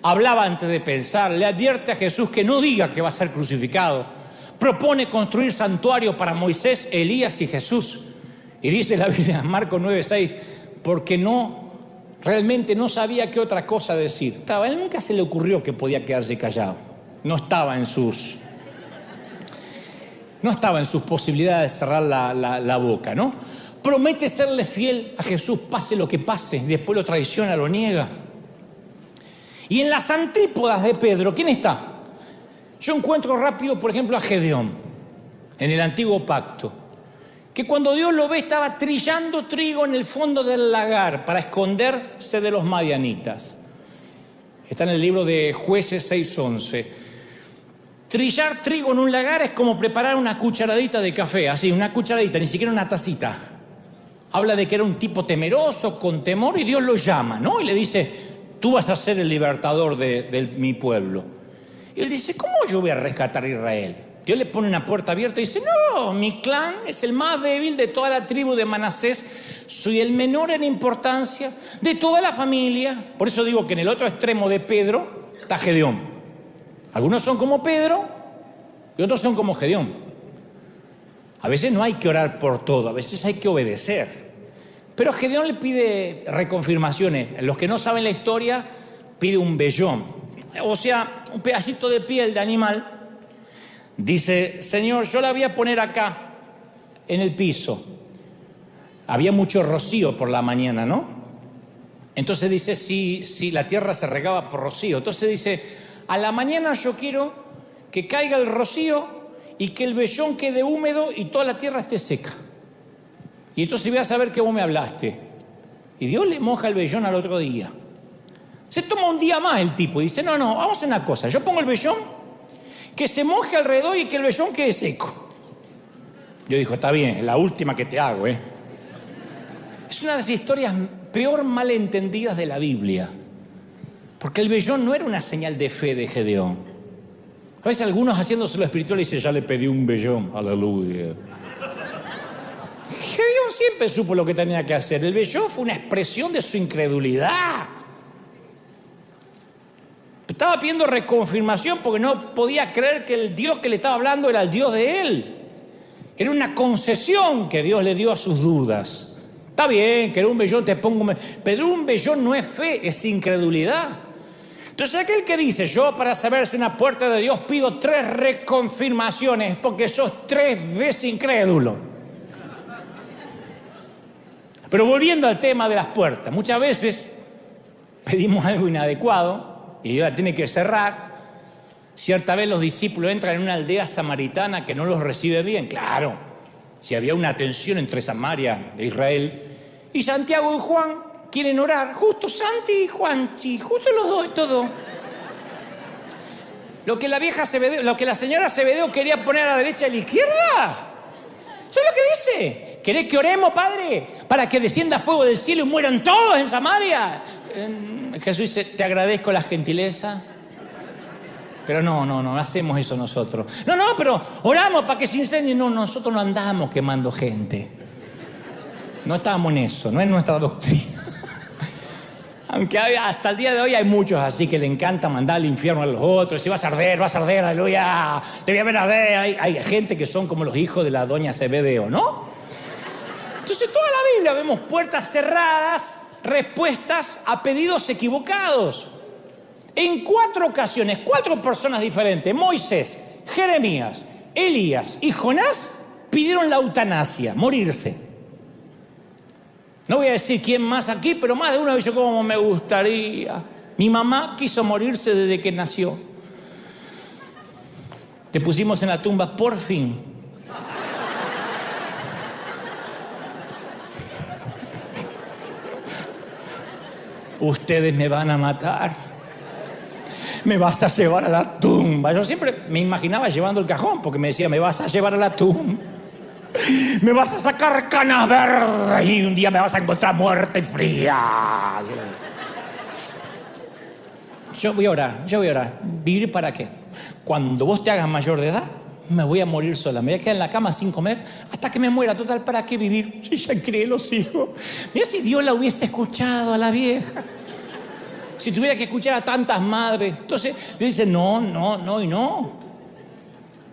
Speaker 1: Hablaba antes de pensar, le advierte a Jesús que no diga que va a ser crucificado. Propone construir santuario para Moisés, Elías y Jesús. Y dice la Biblia en Marcos 9:6, porque realmente no sabía qué otra cosa decir. Claro, a él nunca se le ocurrió que podía quedarse callado. No estaba en sus posibilidades de cerrar la boca, ¿no? Promete serle fiel a Jesús, pase lo que pase, después lo traiciona, lo niega. Y en las antípodas de Pedro, ¿quién está? Yo encuentro rápido, por ejemplo, a Gedeón, en el antiguo pacto, que cuando Dios lo ve estaba trillando trigo en el fondo del lagar para esconderse de los madianitas. Está en el libro de Jueces 6:11. Trillar trigo en un lagar es como preparar una cucharadita de café, así, una cucharadita, ni siquiera una tacita. Habla de que era un tipo temeroso, con temor, y Dios lo llama, ¿no? Y le dice, tú vas a ser el libertador de mi pueblo. Y él dice, ¿cómo yo voy a rescatar a Israel? Dios le pone una puerta abierta y dice, no, mi clan es el más débil de toda la tribu de Manasés, soy el menor en importancia de toda la familia. Por eso digo que en el otro extremo de Pedro está Gedeón. Algunos son como Pedro y otros son como Gedeón. A veces no hay que orar por todo, a veces hay que obedecer. Pero Gedeón le pide reconfirmaciones. Los que no saben la historia, pide un vellón. O sea, un pedacito de piel de animal. Dice, Señor, yo la voy a poner acá, en el piso. Había mucho rocío por la mañana, ¿no? Entonces dice, si la tierra se regaba por rocío. Entonces dice, a la mañana yo quiero que caiga el rocío y que el vellón quede húmedo y toda la tierra esté seca. Y entonces voy a saber que vos me hablaste. Y Dios le moja el vellón al otro día. Se toma un día más el tipo y dice, no, vamos a hacer una cosa. Yo pongo el vellón, que se moje alrededor y que el vellón quede seco. Yo digo, está bien, es la última que te hago, ¿eh? Es una de las historias peor malentendidas de la Biblia. Porque el vellón no era una señal de fe de Gedeón. A veces algunos haciéndose lo espiritual dicen, ya le pedí un vellón, aleluya. Gedeón siempre supo lo que tenía que hacer. El vellón fue una expresión de su incredulidad. Estaba pidiendo reconfirmación porque no podía creer que el Dios que le estaba hablando era el Dios de él. Era una concesión que Dios le dio a sus dudas. Está bien, que era un vellón, te pongo... Pero un vellón no es fe, es incredulidad. Entonces aquel que dice, yo para saber si una puerta de Dios pido 3 reconfirmaciones porque sos 3 veces incrédulo. Pero volviendo al tema de las puertas, muchas veces pedimos algo inadecuado y Dios la tiene que cerrar. Cierta vez los discípulos entran en una aldea samaritana que no los recibe bien. Claro, si había una tensión entre Samaria de Israel y Santiago y Juan quieren orar, justo Santi y Juanchi, justo los dos, todo. Lo que la señora Zebedeo quería poner a la derecha y a la izquierda. ¿Sabes lo que dice? ¿Querés que oremos, Padre? Para que descienda fuego del cielo y mueran todos en Samaria. Jesús dice, te agradezco la gentileza. Pero no hacemos eso nosotros. No, pero oramos para que se incendie. No, nosotros no andamos quemando gente. No estamos en eso, no es nuestra doctrina. Aunque hasta el día de hoy hay muchos así que le encanta mandar al infierno a los otros. Si vas a arder, aleluya, te voy a ver arder. Hay gente que son como los hijos de la doña Cebedeo, ¿no? Entonces toda la Biblia vemos puertas cerradas, respuestas a pedidos equivocados. En 4 ocasiones, 4 personas diferentes, Moisés, Jeremías, Elías y Jonás, pidieron la eutanasia, morirse. No voy a decir quién más aquí, pero más de uno dice, ¿cómo me gustaría? Mi mamá quiso morirse desde que nació. Te pusimos en la tumba, por fin. Ustedes me van a matar. Me vas a llevar a la tumba. Yo siempre me imaginaba llevando el cajón, porque me decía, me vas a llevar a la tumba. Me vas a sacar canas verdes y un día me vas a encontrar muerta y fría. Yo voy a orar. ¿Vivir para qué? Cuando vos te hagas mayor de edad, me voy a morir sola. Me voy a quedar en la cama sin comer hasta que me muera. Total, ¿para qué vivir? Si ya crié los hijos. Mira si Dios la hubiese escuchado a la vieja. Si tuviera que escuchar a tantas madres. Entonces le dicen no y no.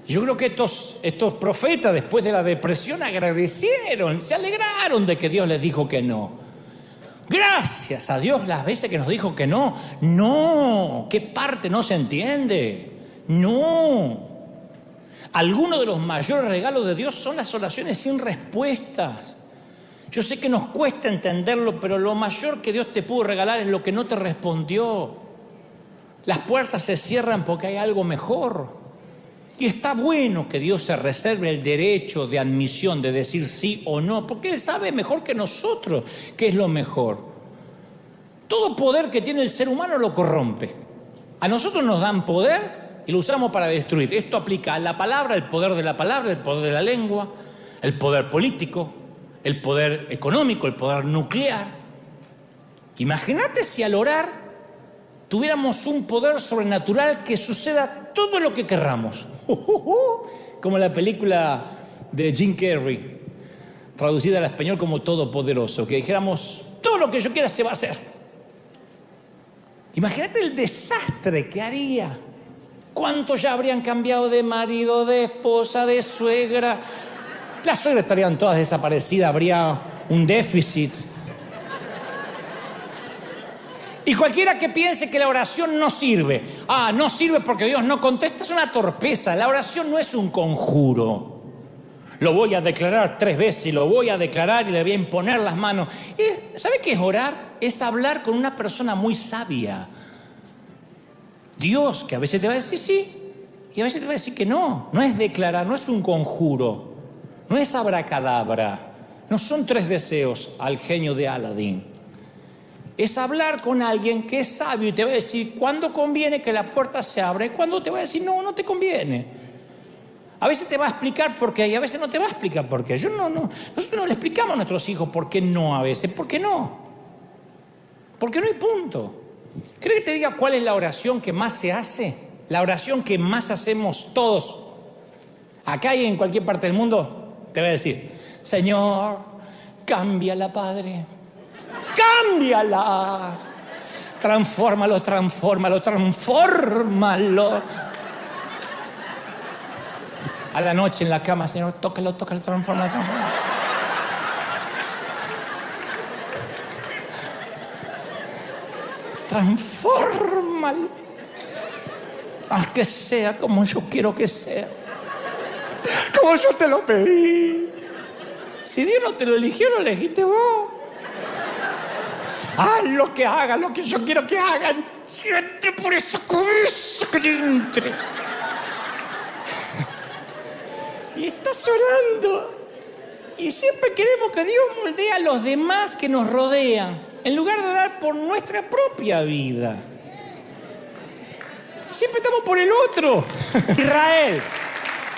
Speaker 1: Yo creo que estos profetas, después de la depresión, agradecieron, se alegraron de que Dios les dijo que no. Gracias a Dios las veces que nos dijo que no. No, ¿qué parte no se entiende? No. Algunos de los mayores regalos de Dios son las oraciones sin respuestas. Yo sé que nos cuesta entenderlo, pero lo mayor que Dios te pudo regalar es lo que no te respondió. Las puertas se cierran porque hay algo mejor. Y está bueno que Dios se reserve el derecho de admisión, de decir sí o no, porque Él sabe mejor que nosotros qué es lo mejor. Todo poder que tiene el ser humano lo corrompe. A nosotros nos dan poder y lo usamos para destruir. Esto aplica a la palabra, el poder de la palabra, el poder de la lengua, el poder político, el poder económico, el poder nuclear. Imagínate si al orar tuviéramos un poder sobrenatural que suceda todo lo que querramos. Como la película de Jim Carrey, traducida al español como Todopoderoso, que dijéramos, todo lo que yo quiera se va a hacer. Imagínate el desastre que haría. ¿Cuántos ya habrían cambiado de marido, de esposa, de suegra? Las suegras estarían todas desaparecidas, habría un déficit. Y cualquiera que piense que la oración no sirve, no sirve porque Dios no contesta, es una torpeza. La oración no es un conjuro. Lo voy a declarar 3 veces y lo voy a declarar y le voy a imponer las manos. ¿Sabe qué es orar? Es hablar con una persona muy sabia. Dios, que a veces te va a decir sí y a veces te va a decir que no. No es declarar, no es un conjuro, no es abracadabra, no son 3 deseos al genio de Aladín. Es hablar con alguien que es sabio y te va a decir cuándo conviene que la puerta se abra y cuándo te va a decir no te conviene. A veces te va a explicar por qué y a veces no te va a explicar por qué. Nosotros no le explicamos a nuestros hijos por qué no a veces. ¿Por qué no? Porque no hay punto. ¿Crees que te diga cuál es la oración que más se hace? La oración que más hacemos todos. Acá y en cualquier parte del mundo te va a decir, Señor, cámbiala, Padre. ¡Cámbiala! Transfórmalo. A la noche en la cama, Señor, tócalo, transfórmalo. Transfórmalo. Haz que sea como yo quiero que sea. Como yo te lo pedí. Si Dios no te lo eligió, lo elegiste vos. Haz lo que haga, lo que yo quiero que hagan. Siente por esa cabeza que entre. Y estás orando. Y siempre queremos que Dios moldee a los demás que nos rodean, en lugar de orar por nuestra propia vida. Siempre estamos por el otro. Israel.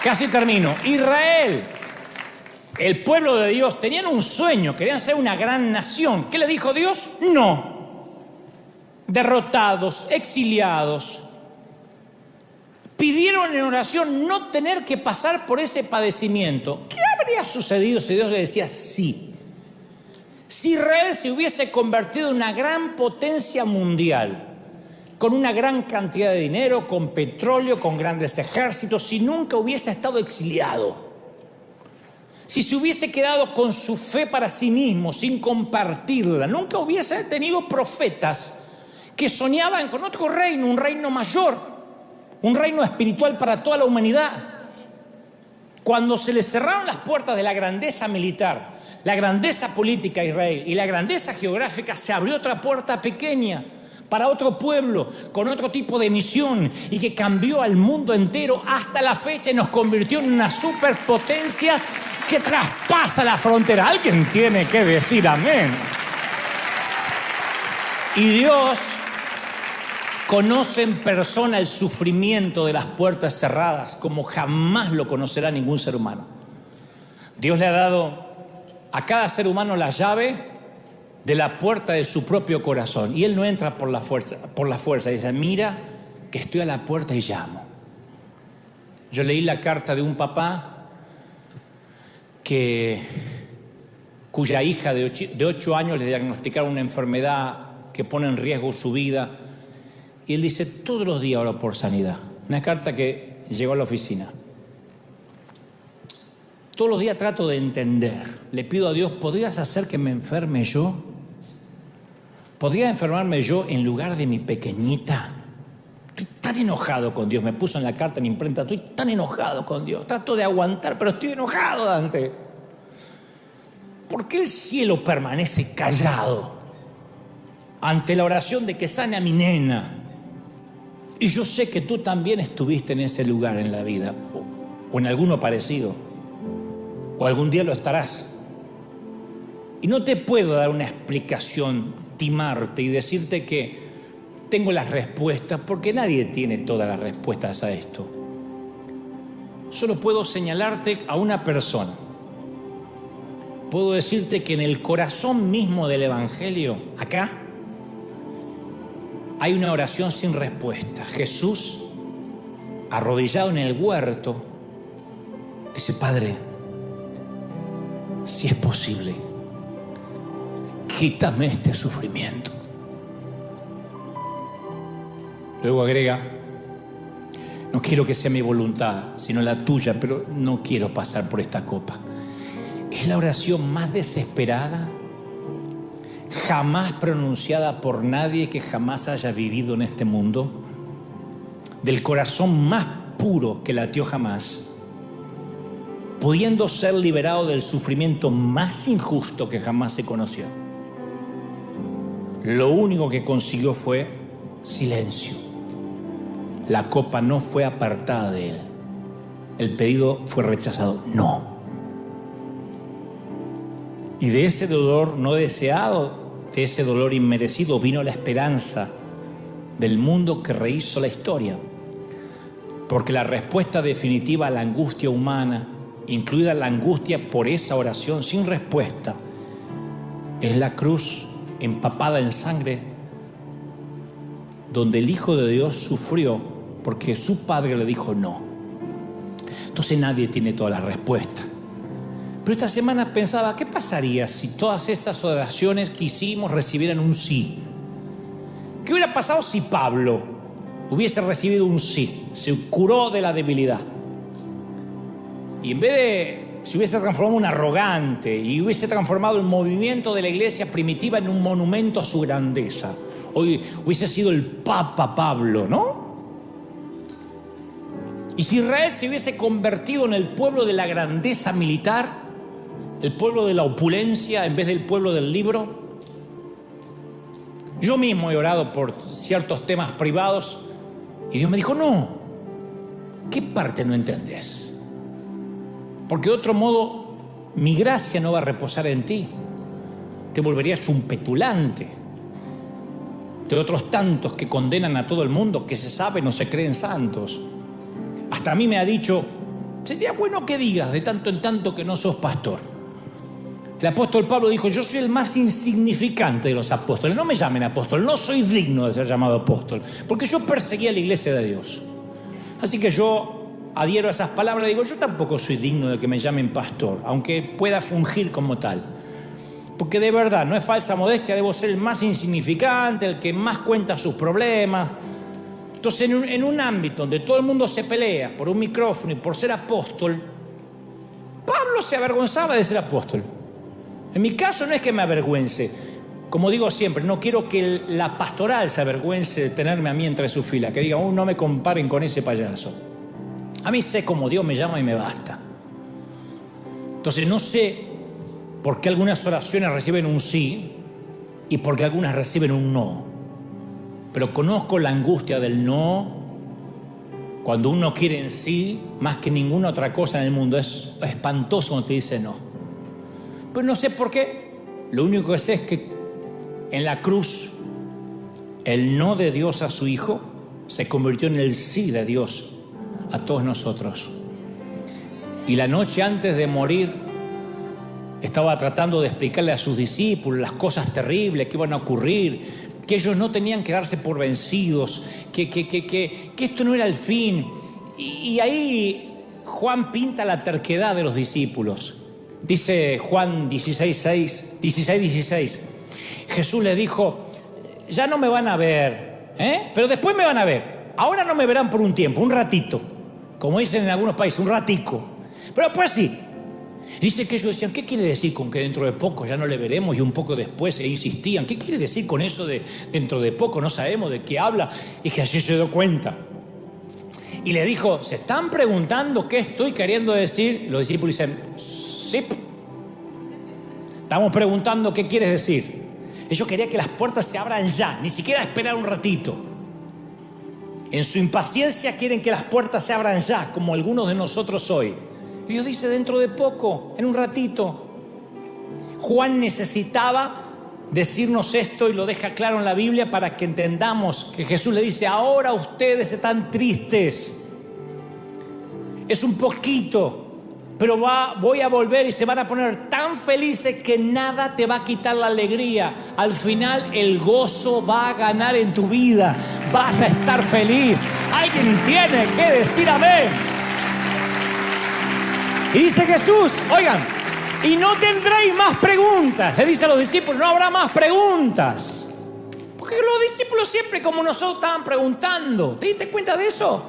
Speaker 1: Casi termino. Israel El pueblo de Dios tenían un sueño, querían ser una gran nación. ¿Qué le dijo Dios? No. Derrotados, exiliados. Pidieron en oración no tener que pasar por ese padecimiento. ¿Qué habría sucedido si Dios le decía sí? Si Israel se hubiese convertido en una gran potencia mundial, con una gran cantidad de dinero, con petróleo, con grandes ejércitos, si nunca hubiese estado exiliado, si se hubiese quedado con su fe para sí mismo, sin compartirla, nunca hubiese tenido profetas que soñaban con otro reino, un reino mayor, un reino espiritual para toda la humanidad. Cuando se le cerraron las puertas de la grandeza militar, la grandeza política a Israel y la grandeza geográfica, se abrió otra puerta pequeña para otro pueblo, con otro tipo de misión, y que cambió al mundo entero hasta la fecha y nos convirtió en una superpotencia que traspasa la frontera. Alguien tiene que decir amén. Y Dios conoce en persona el sufrimiento de las puertas cerradas como jamás lo conocerá ningún ser humano. Dios le ha dado a cada ser humano la llave de la puerta de su propio corazón, y Él no entra por la fuerza. Dice: mira que estoy a la puerta y llamo. Yo leí la carta de un papá cuya hija de 8 años le diagnosticaron una enfermedad que pone en riesgo su vida, y él dice: todos los días oro por sanidad. Una carta que llegó a la oficina. Todos los días trato de entender. Le pido a Dios: ¿podrías hacer que me enferme yo? ¿Podría enfermarme yo en lugar de mi pequeñita? Estoy tan enojado con Dios. Me puso en la carta en imprenta: estoy tan enojado con Dios. Trato de aguantar, pero estoy enojado, Dante. ¿Por qué el cielo permanece callado ante la oración de que sane a mi nena? Y yo sé que tú también estuviste en ese lugar en la vida, o en alguno parecido, o algún día lo estarás. Y no te puedo dar una explicación, timarte y decirte que tengo las respuestas, porque nadie tiene todas las respuestas a esto. Solo puedo señalarte a una persona. Puedo decirte que en el corazón mismo del Evangelio, acá, hay una oración sin respuesta. Jesús, arrodillado en el huerto, dice: Padre, si es posible, quítame este sufrimiento. Luego agrega: no quiero que sea mi voluntad, sino la tuya, pero no quiero pasar por esta copa. Es la oración más desesperada jamás pronunciada por nadie que jamás haya vivido en este mundo, del corazón más puro que latió jamás, pudiendo ser liberado del sufrimiento más injusto que jamás se conoció. Lo único que consiguió fue silencio. La copa no fue apartada de él. El pedido fue rechazado. No. Y de ese dolor no deseado, de ese dolor inmerecido, vino la esperanza del mundo que rehizo la historia. Porque la respuesta definitiva a la angustia humana, incluida la angustia por esa oración sin respuesta, es la cruz empapada en sangre, donde el Hijo de Dios sufrió porque su Padre le dijo no. Entonces nadie tiene todas las respuestas. Pero esta semana pensaba: ¿qué pasaría si todas esas oraciones que hicimos recibieran un sí? ¿Qué hubiera pasado si Pablo hubiese recibido un sí? Se curó de la debilidad. Y en vez de, se hubiese transformado en un arrogante y hubiese transformado el movimiento de la iglesia primitiva en un monumento a su grandeza, hoy hubiese sido el Papa Pablo, ¿no? Y si Israel se hubiese convertido en el pueblo de la grandeza militar, el pueblo de la opulencia en vez del pueblo del libro. Yo mismo he orado por ciertos temas privados y Dios me dijo: no, ¿qué parte no entendés? Porque de otro modo mi gracia no va a reposar en ti. Te volverías un petulante de otros tantos que condenan a todo el mundo, que se saben o se creen santos. Hasta a mí me ha dicho: sería bueno que digas de tanto en tanto que no sos pastor. El apóstol Pablo dijo: yo soy el más insignificante de los apóstoles. No me llamen apóstol, no soy digno de ser llamado apóstol, porque yo perseguía la iglesia de Dios. Así que yo adhiero a esas palabras y digo: yo tampoco soy digno de que me llamen pastor, aunque pueda fungir como tal. Porque de verdad, no es falsa modestia, debo ser el más insignificante, el que más cuenta sus problemas. Entonces, en un ámbito donde todo el mundo se pelea por un micrófono y por ser apóstol, Pablo se avergonzaba de ser apóstol. En mi caso no es que me avergüence. Como digo siempre, no quiero que la pastoral se avergüence de tenerme a mí entre sus filas, que digan: no me comparen con ese payaso. A mí sé cómo Dios me llama y me basta. Entonces no sé por qué algunas oraciones reciben un sí y por qué algunas reciben un no. Pero conozco la angustia del no. Cuando uno quiere en sí, más que ninguna otra cosa en el mundo, es espantoso cuando te dice no. Pues no sé por qué. Lo único que sé es que en la cruz, el no de Dios a su Hijo se convirtió en el sí de Dios a todos nosotros. Y la noche antes de morir, estaba tratando de explicarle a sus discípulos las cosas terribles que iban a ocurrir, que ellos no tenían que darse por vencidos, que esto no era el fin. Y ahí Juan pinta la terquedad de los discípulos. Dice Juan 16:16. Jesús les dijo: ya no me van a ver, pero después me van a ver. Ahora no me verán por un tiempo, un ratito. Como dicen en algunos países, un ratico. Pero después sí. Dice que ellos decían: ¿qué quiere decir con que dentro de poco ya no le veremos? Y un poco después insistían: ¿qué quiere decir con eso de dentro de poco? No sabemos de qué habla. Y Jesús se dio cuenta. Y le dijo: ¿se están preguntando qué estoy queriendo decir? Los discípulos dicen: sí. Estamos preguntando qué quieres decir. Ellos querían que las puertas se abran ya, ni siquiera esperar un ratito. En su impaciencia quieren que las puertas se abran ya, como algunos de nosotros hoy. Y Dios dice: dentro de poco, en un ratito. Juan necesitaba decirnos esto y lo deja claro en la Biblia para que entendamos que Jesús le dice: ahora ustedes están tristes. Es un poquito, pero voy a volver y se van a poner tan felices que nada te va a quitar la alegría. Al final el gozo va a ganar en tu vida. Vas a estar feliz. Alguien tiene que decir amén. Y dice Jesús: oigan, y no tendréis más preguntas. Le dice a los discípulos: no habrá más preguntas. Porque los discípulos siempre, como nosotros, estaban preguntando. ¿Te diste cuenta de eso?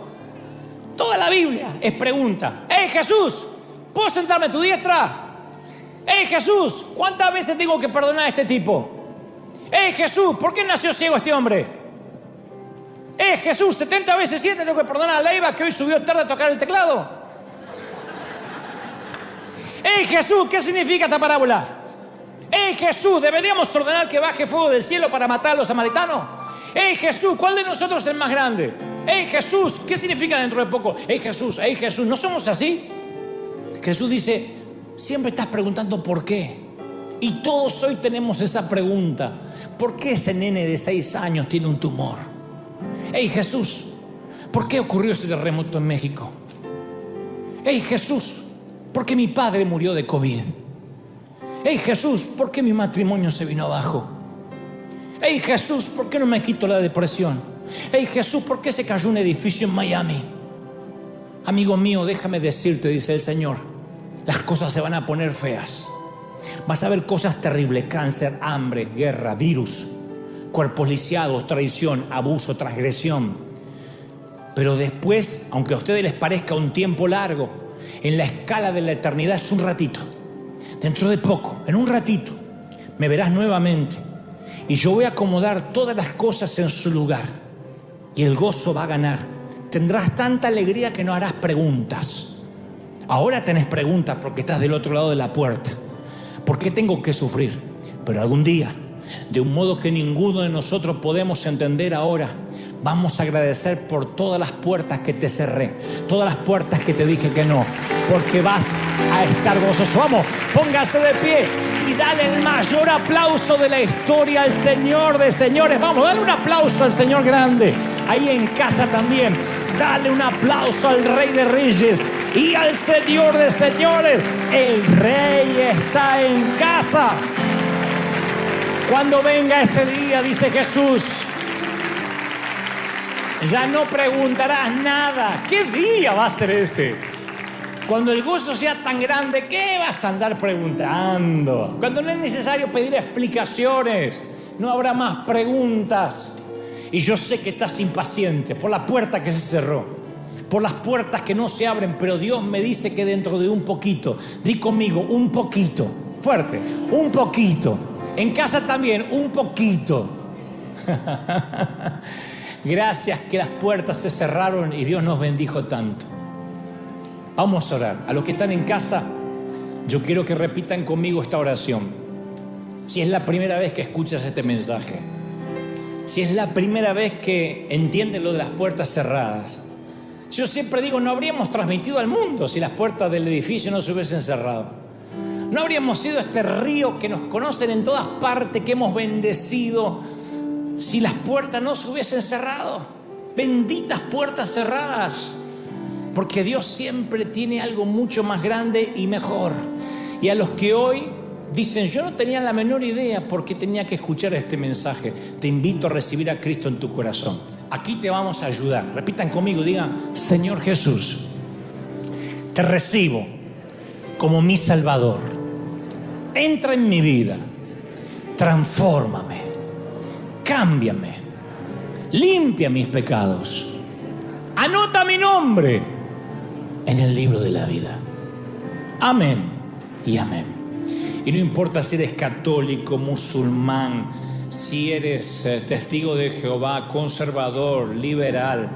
Speaker 1: Toda la Biblia es pregunta. ¡Hey, Jesús! ¿Puedo sentarme a tu diestra? ¡Hey, Jesús! ¿Cuántas veces tengo que perdonar a este tipo? ¡Hey, Jesús! ¿Por qué nació ciego este hombre? ¡Hey, Jesús! 70 veces 7 tengo que perdonar a Leiva, que hoy subió tarde a tocar el teclado. ¡Hey, Jesús! ¿Qué significa esta parábola? ¡Hey, Jesús! ¿Deberíamos ordenar que baje fuego del cielo para matar a los samaritanos? ¡Hey, Jesús! ¿Cuál de nosotros es el más grande? ¡Hey, Jesús! ¿Qué significa dentro de poco? ¡Hey, Jesús! ¡Hey, Jesús! ¿No somos así? Jesús dice: siempre estás preguntando por qué. Y todos hoy tenemos esa pregunta: ¿por qué ese nene de 6 años tiene un tumor? ¡Hey, Jesús! ¿Por qué ocurrió ese terremoto en México? ¡Hey, Jesús! ¿Por qué mi padre murió de COVID? ¡Hey, Jesús! ¿Por qué mi matrimonio se vino abajo? ¡Hey, Jesús! ¿Por qué no me quito la depresión? ¡Hey, Jesús! ¿Por qué se cayó un edificio en Miami? Amigo mío, déjame decirte, dice el Señor, las cosas se van a poner feas. Vas a ver cosas terribles: cáncer, hambre, guerra, virus, cuerpos lisiados, traición, abuso, transgresión. Pero después, aunque a ustedes les parezca un tiempo largo, en la escala de la eternidad es un ratito. Dentro de poco, en un ratito, me verás nuevamente. Y yo voy a acomodar todas las cosas en su lugar. Y el gozo va a ganar. Tendrás tanta alegría que no harás preguntas. Ahora tenés preguntas porque estás del otro lado de la puerta. ¿Por qué tengo que sufrir? Pero algún día, de un modo que ninguno de nosotros podemos entender ahora, vamos a agradecer por todas las puertas que te cerré, todas las puertas que te dije que no, porque vas a estar gozoso. Vamos, póngase de pie y dale el mayor aplauso de la historia al Señor de señores. Vamos, dale un aplauso al Señor grande. Ahí en casa también, dale un aplauso al Rey de Reyes.
Speaker 2: y al Señor de señores. El Rey está en casa. Cuando venga ese día, dice Jesús, ya no preguntarás nada. ¿Qué día va a ser ese? Cuando el gozo sea tan grande, ¿qué vas a andar preguntando? Cuando no es necesario pedir explicaciones, no habrá más preguntas. Y yo sé que estás impaciente por la puerta que se cerró, por las puertas que no se abren, pero Dios me dice que dentro de un poquito, di conmigo, un poquito, fuerte, un poquito. En casa también, un poquito. Gracias que las puertas se cerraron y Dios nos bendijo tanto. Vamos a orar. A los que están en casa, yo quiero que repitan conmigo esta oración. Si es la primera vez que escuchas este mensaje, si es la primera vez que entiendes lo de las puertas cerradas, yo siempre digo, no habríamos transmitido al mundo si las puertas del edificio no se hubiesen cerrado. No habríamos sido este río que nos conocen en todas partes, que hemos bendecido, si las puertas no se hubiesen cerrado. Benditas puertas cerradas. Porque Dios siempre tiene algo mucho más grande y mejor. Y a los que hoy dicen, yo no tenía la menor idea por qué tenía que escuchar este mensaje, te invito a recibir a Cristo en tu corazón. Aquí te vamos a ayudar. Repitan conmigo, digan, Señor Jesús, te recibo como mi Salvador. Entra en mi vida, transfórmame, cámbiame, limpia mis pecados, anota mi nombre en el libro de la vida. Amén y amén. Y no importa si eres católico, musulmán, si eres testigo de Jehová, conservador, liberal,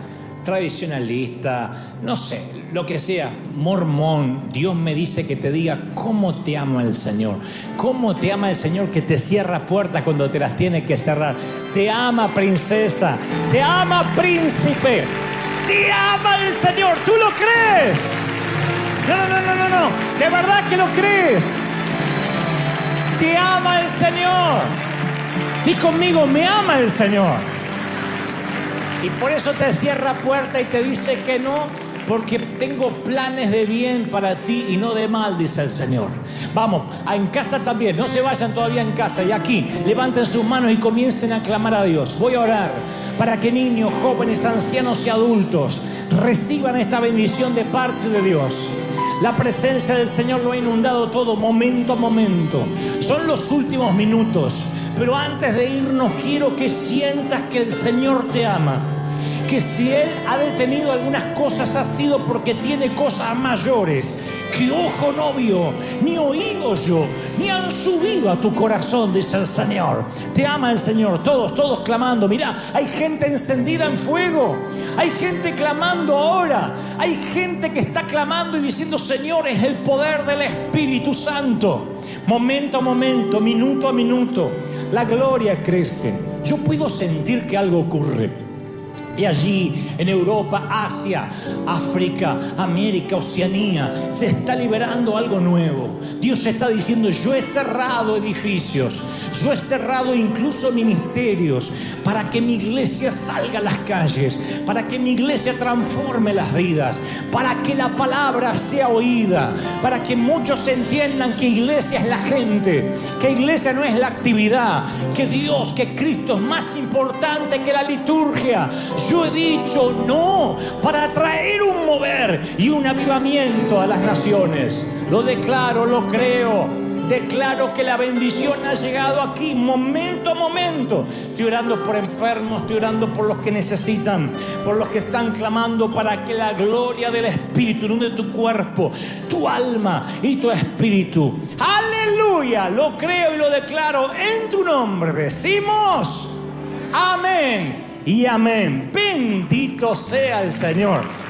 Speaker 2: tradicionalista, no sé, lo que sea, mormón, Dios me dice que te diga cómo te ama el Señor. Cómo te ama el Señor, que te cierra puertas cuando te las tiene que cerrar. Te ama, princesa. Te ama, príncipe. Te ama el Señor. ¿Tú lo crees? No. ¿De verdad que lo crees? Te ama el Señor. Y conmigo, me ama el Señor. Y por eso te cierra puerta y te dice que no, porque tengo planes de bien para ti y no de mal, dice el Señor. Vamos, en casa también, no se vayan todavía en casa. Y aquí, levanten sus manos y comiencen a clamar a Dios. Voy a orar para que niños, jóvenes, ancianos y adultos reciban esta bendición de parte de Dios. La presencia del Señor lo ha inundado todo, momento a momento. Son los últimos minutos. Pero antes de irnos, quiero que sientas que el Señor te ama. Que si Él ha detenido algunas cosas, ha sido porque tiene cosas mayores que ojo no vio, ni oído yo, ni han subido a tu corazón, dice el Señor. Te ama el Señor. Todos clamando. Mirá, hay gente encendida en fuego. Hay gente clamando ahora. Hay gente que está clamando y diciendo, Señor, es el poder del Espíritu Santo. Momento a momento, minuto a minuto, la gloria crece. Yo puedo sentir que algo ocurre. Y allí, en Europa, Asia, África, América, Oceanía, se está liberando algo nuevo. Dios está diciendo, yo he cerrado edificios, yo he cerrado incluso ministerios, para que mi iglesia salga a las calles, para que mi iglesia transforme las vidas, para que la palabra sea oída, para que muchos entiendan que iglesia es la gente, que iglesia no es la actividad, que Dios, que Cristo es más importante que la liturgia. Yo he dicho no para traer un mover y un avivamiento a las naciones. Lo declaro, lo creo. Declaro que la bendición ha llegado aquí, momento a momento. Estoy orando por enfermos, estoy orando por los que necesitan, por los que están clamando para que la gloria del Espíritu inunde tu cuerpo, tu alma y tu espíritu. ¡Aleluya! Lo creo y lo declaro en tu nombre. Decimos amén y amén. Bendito sea el Señor.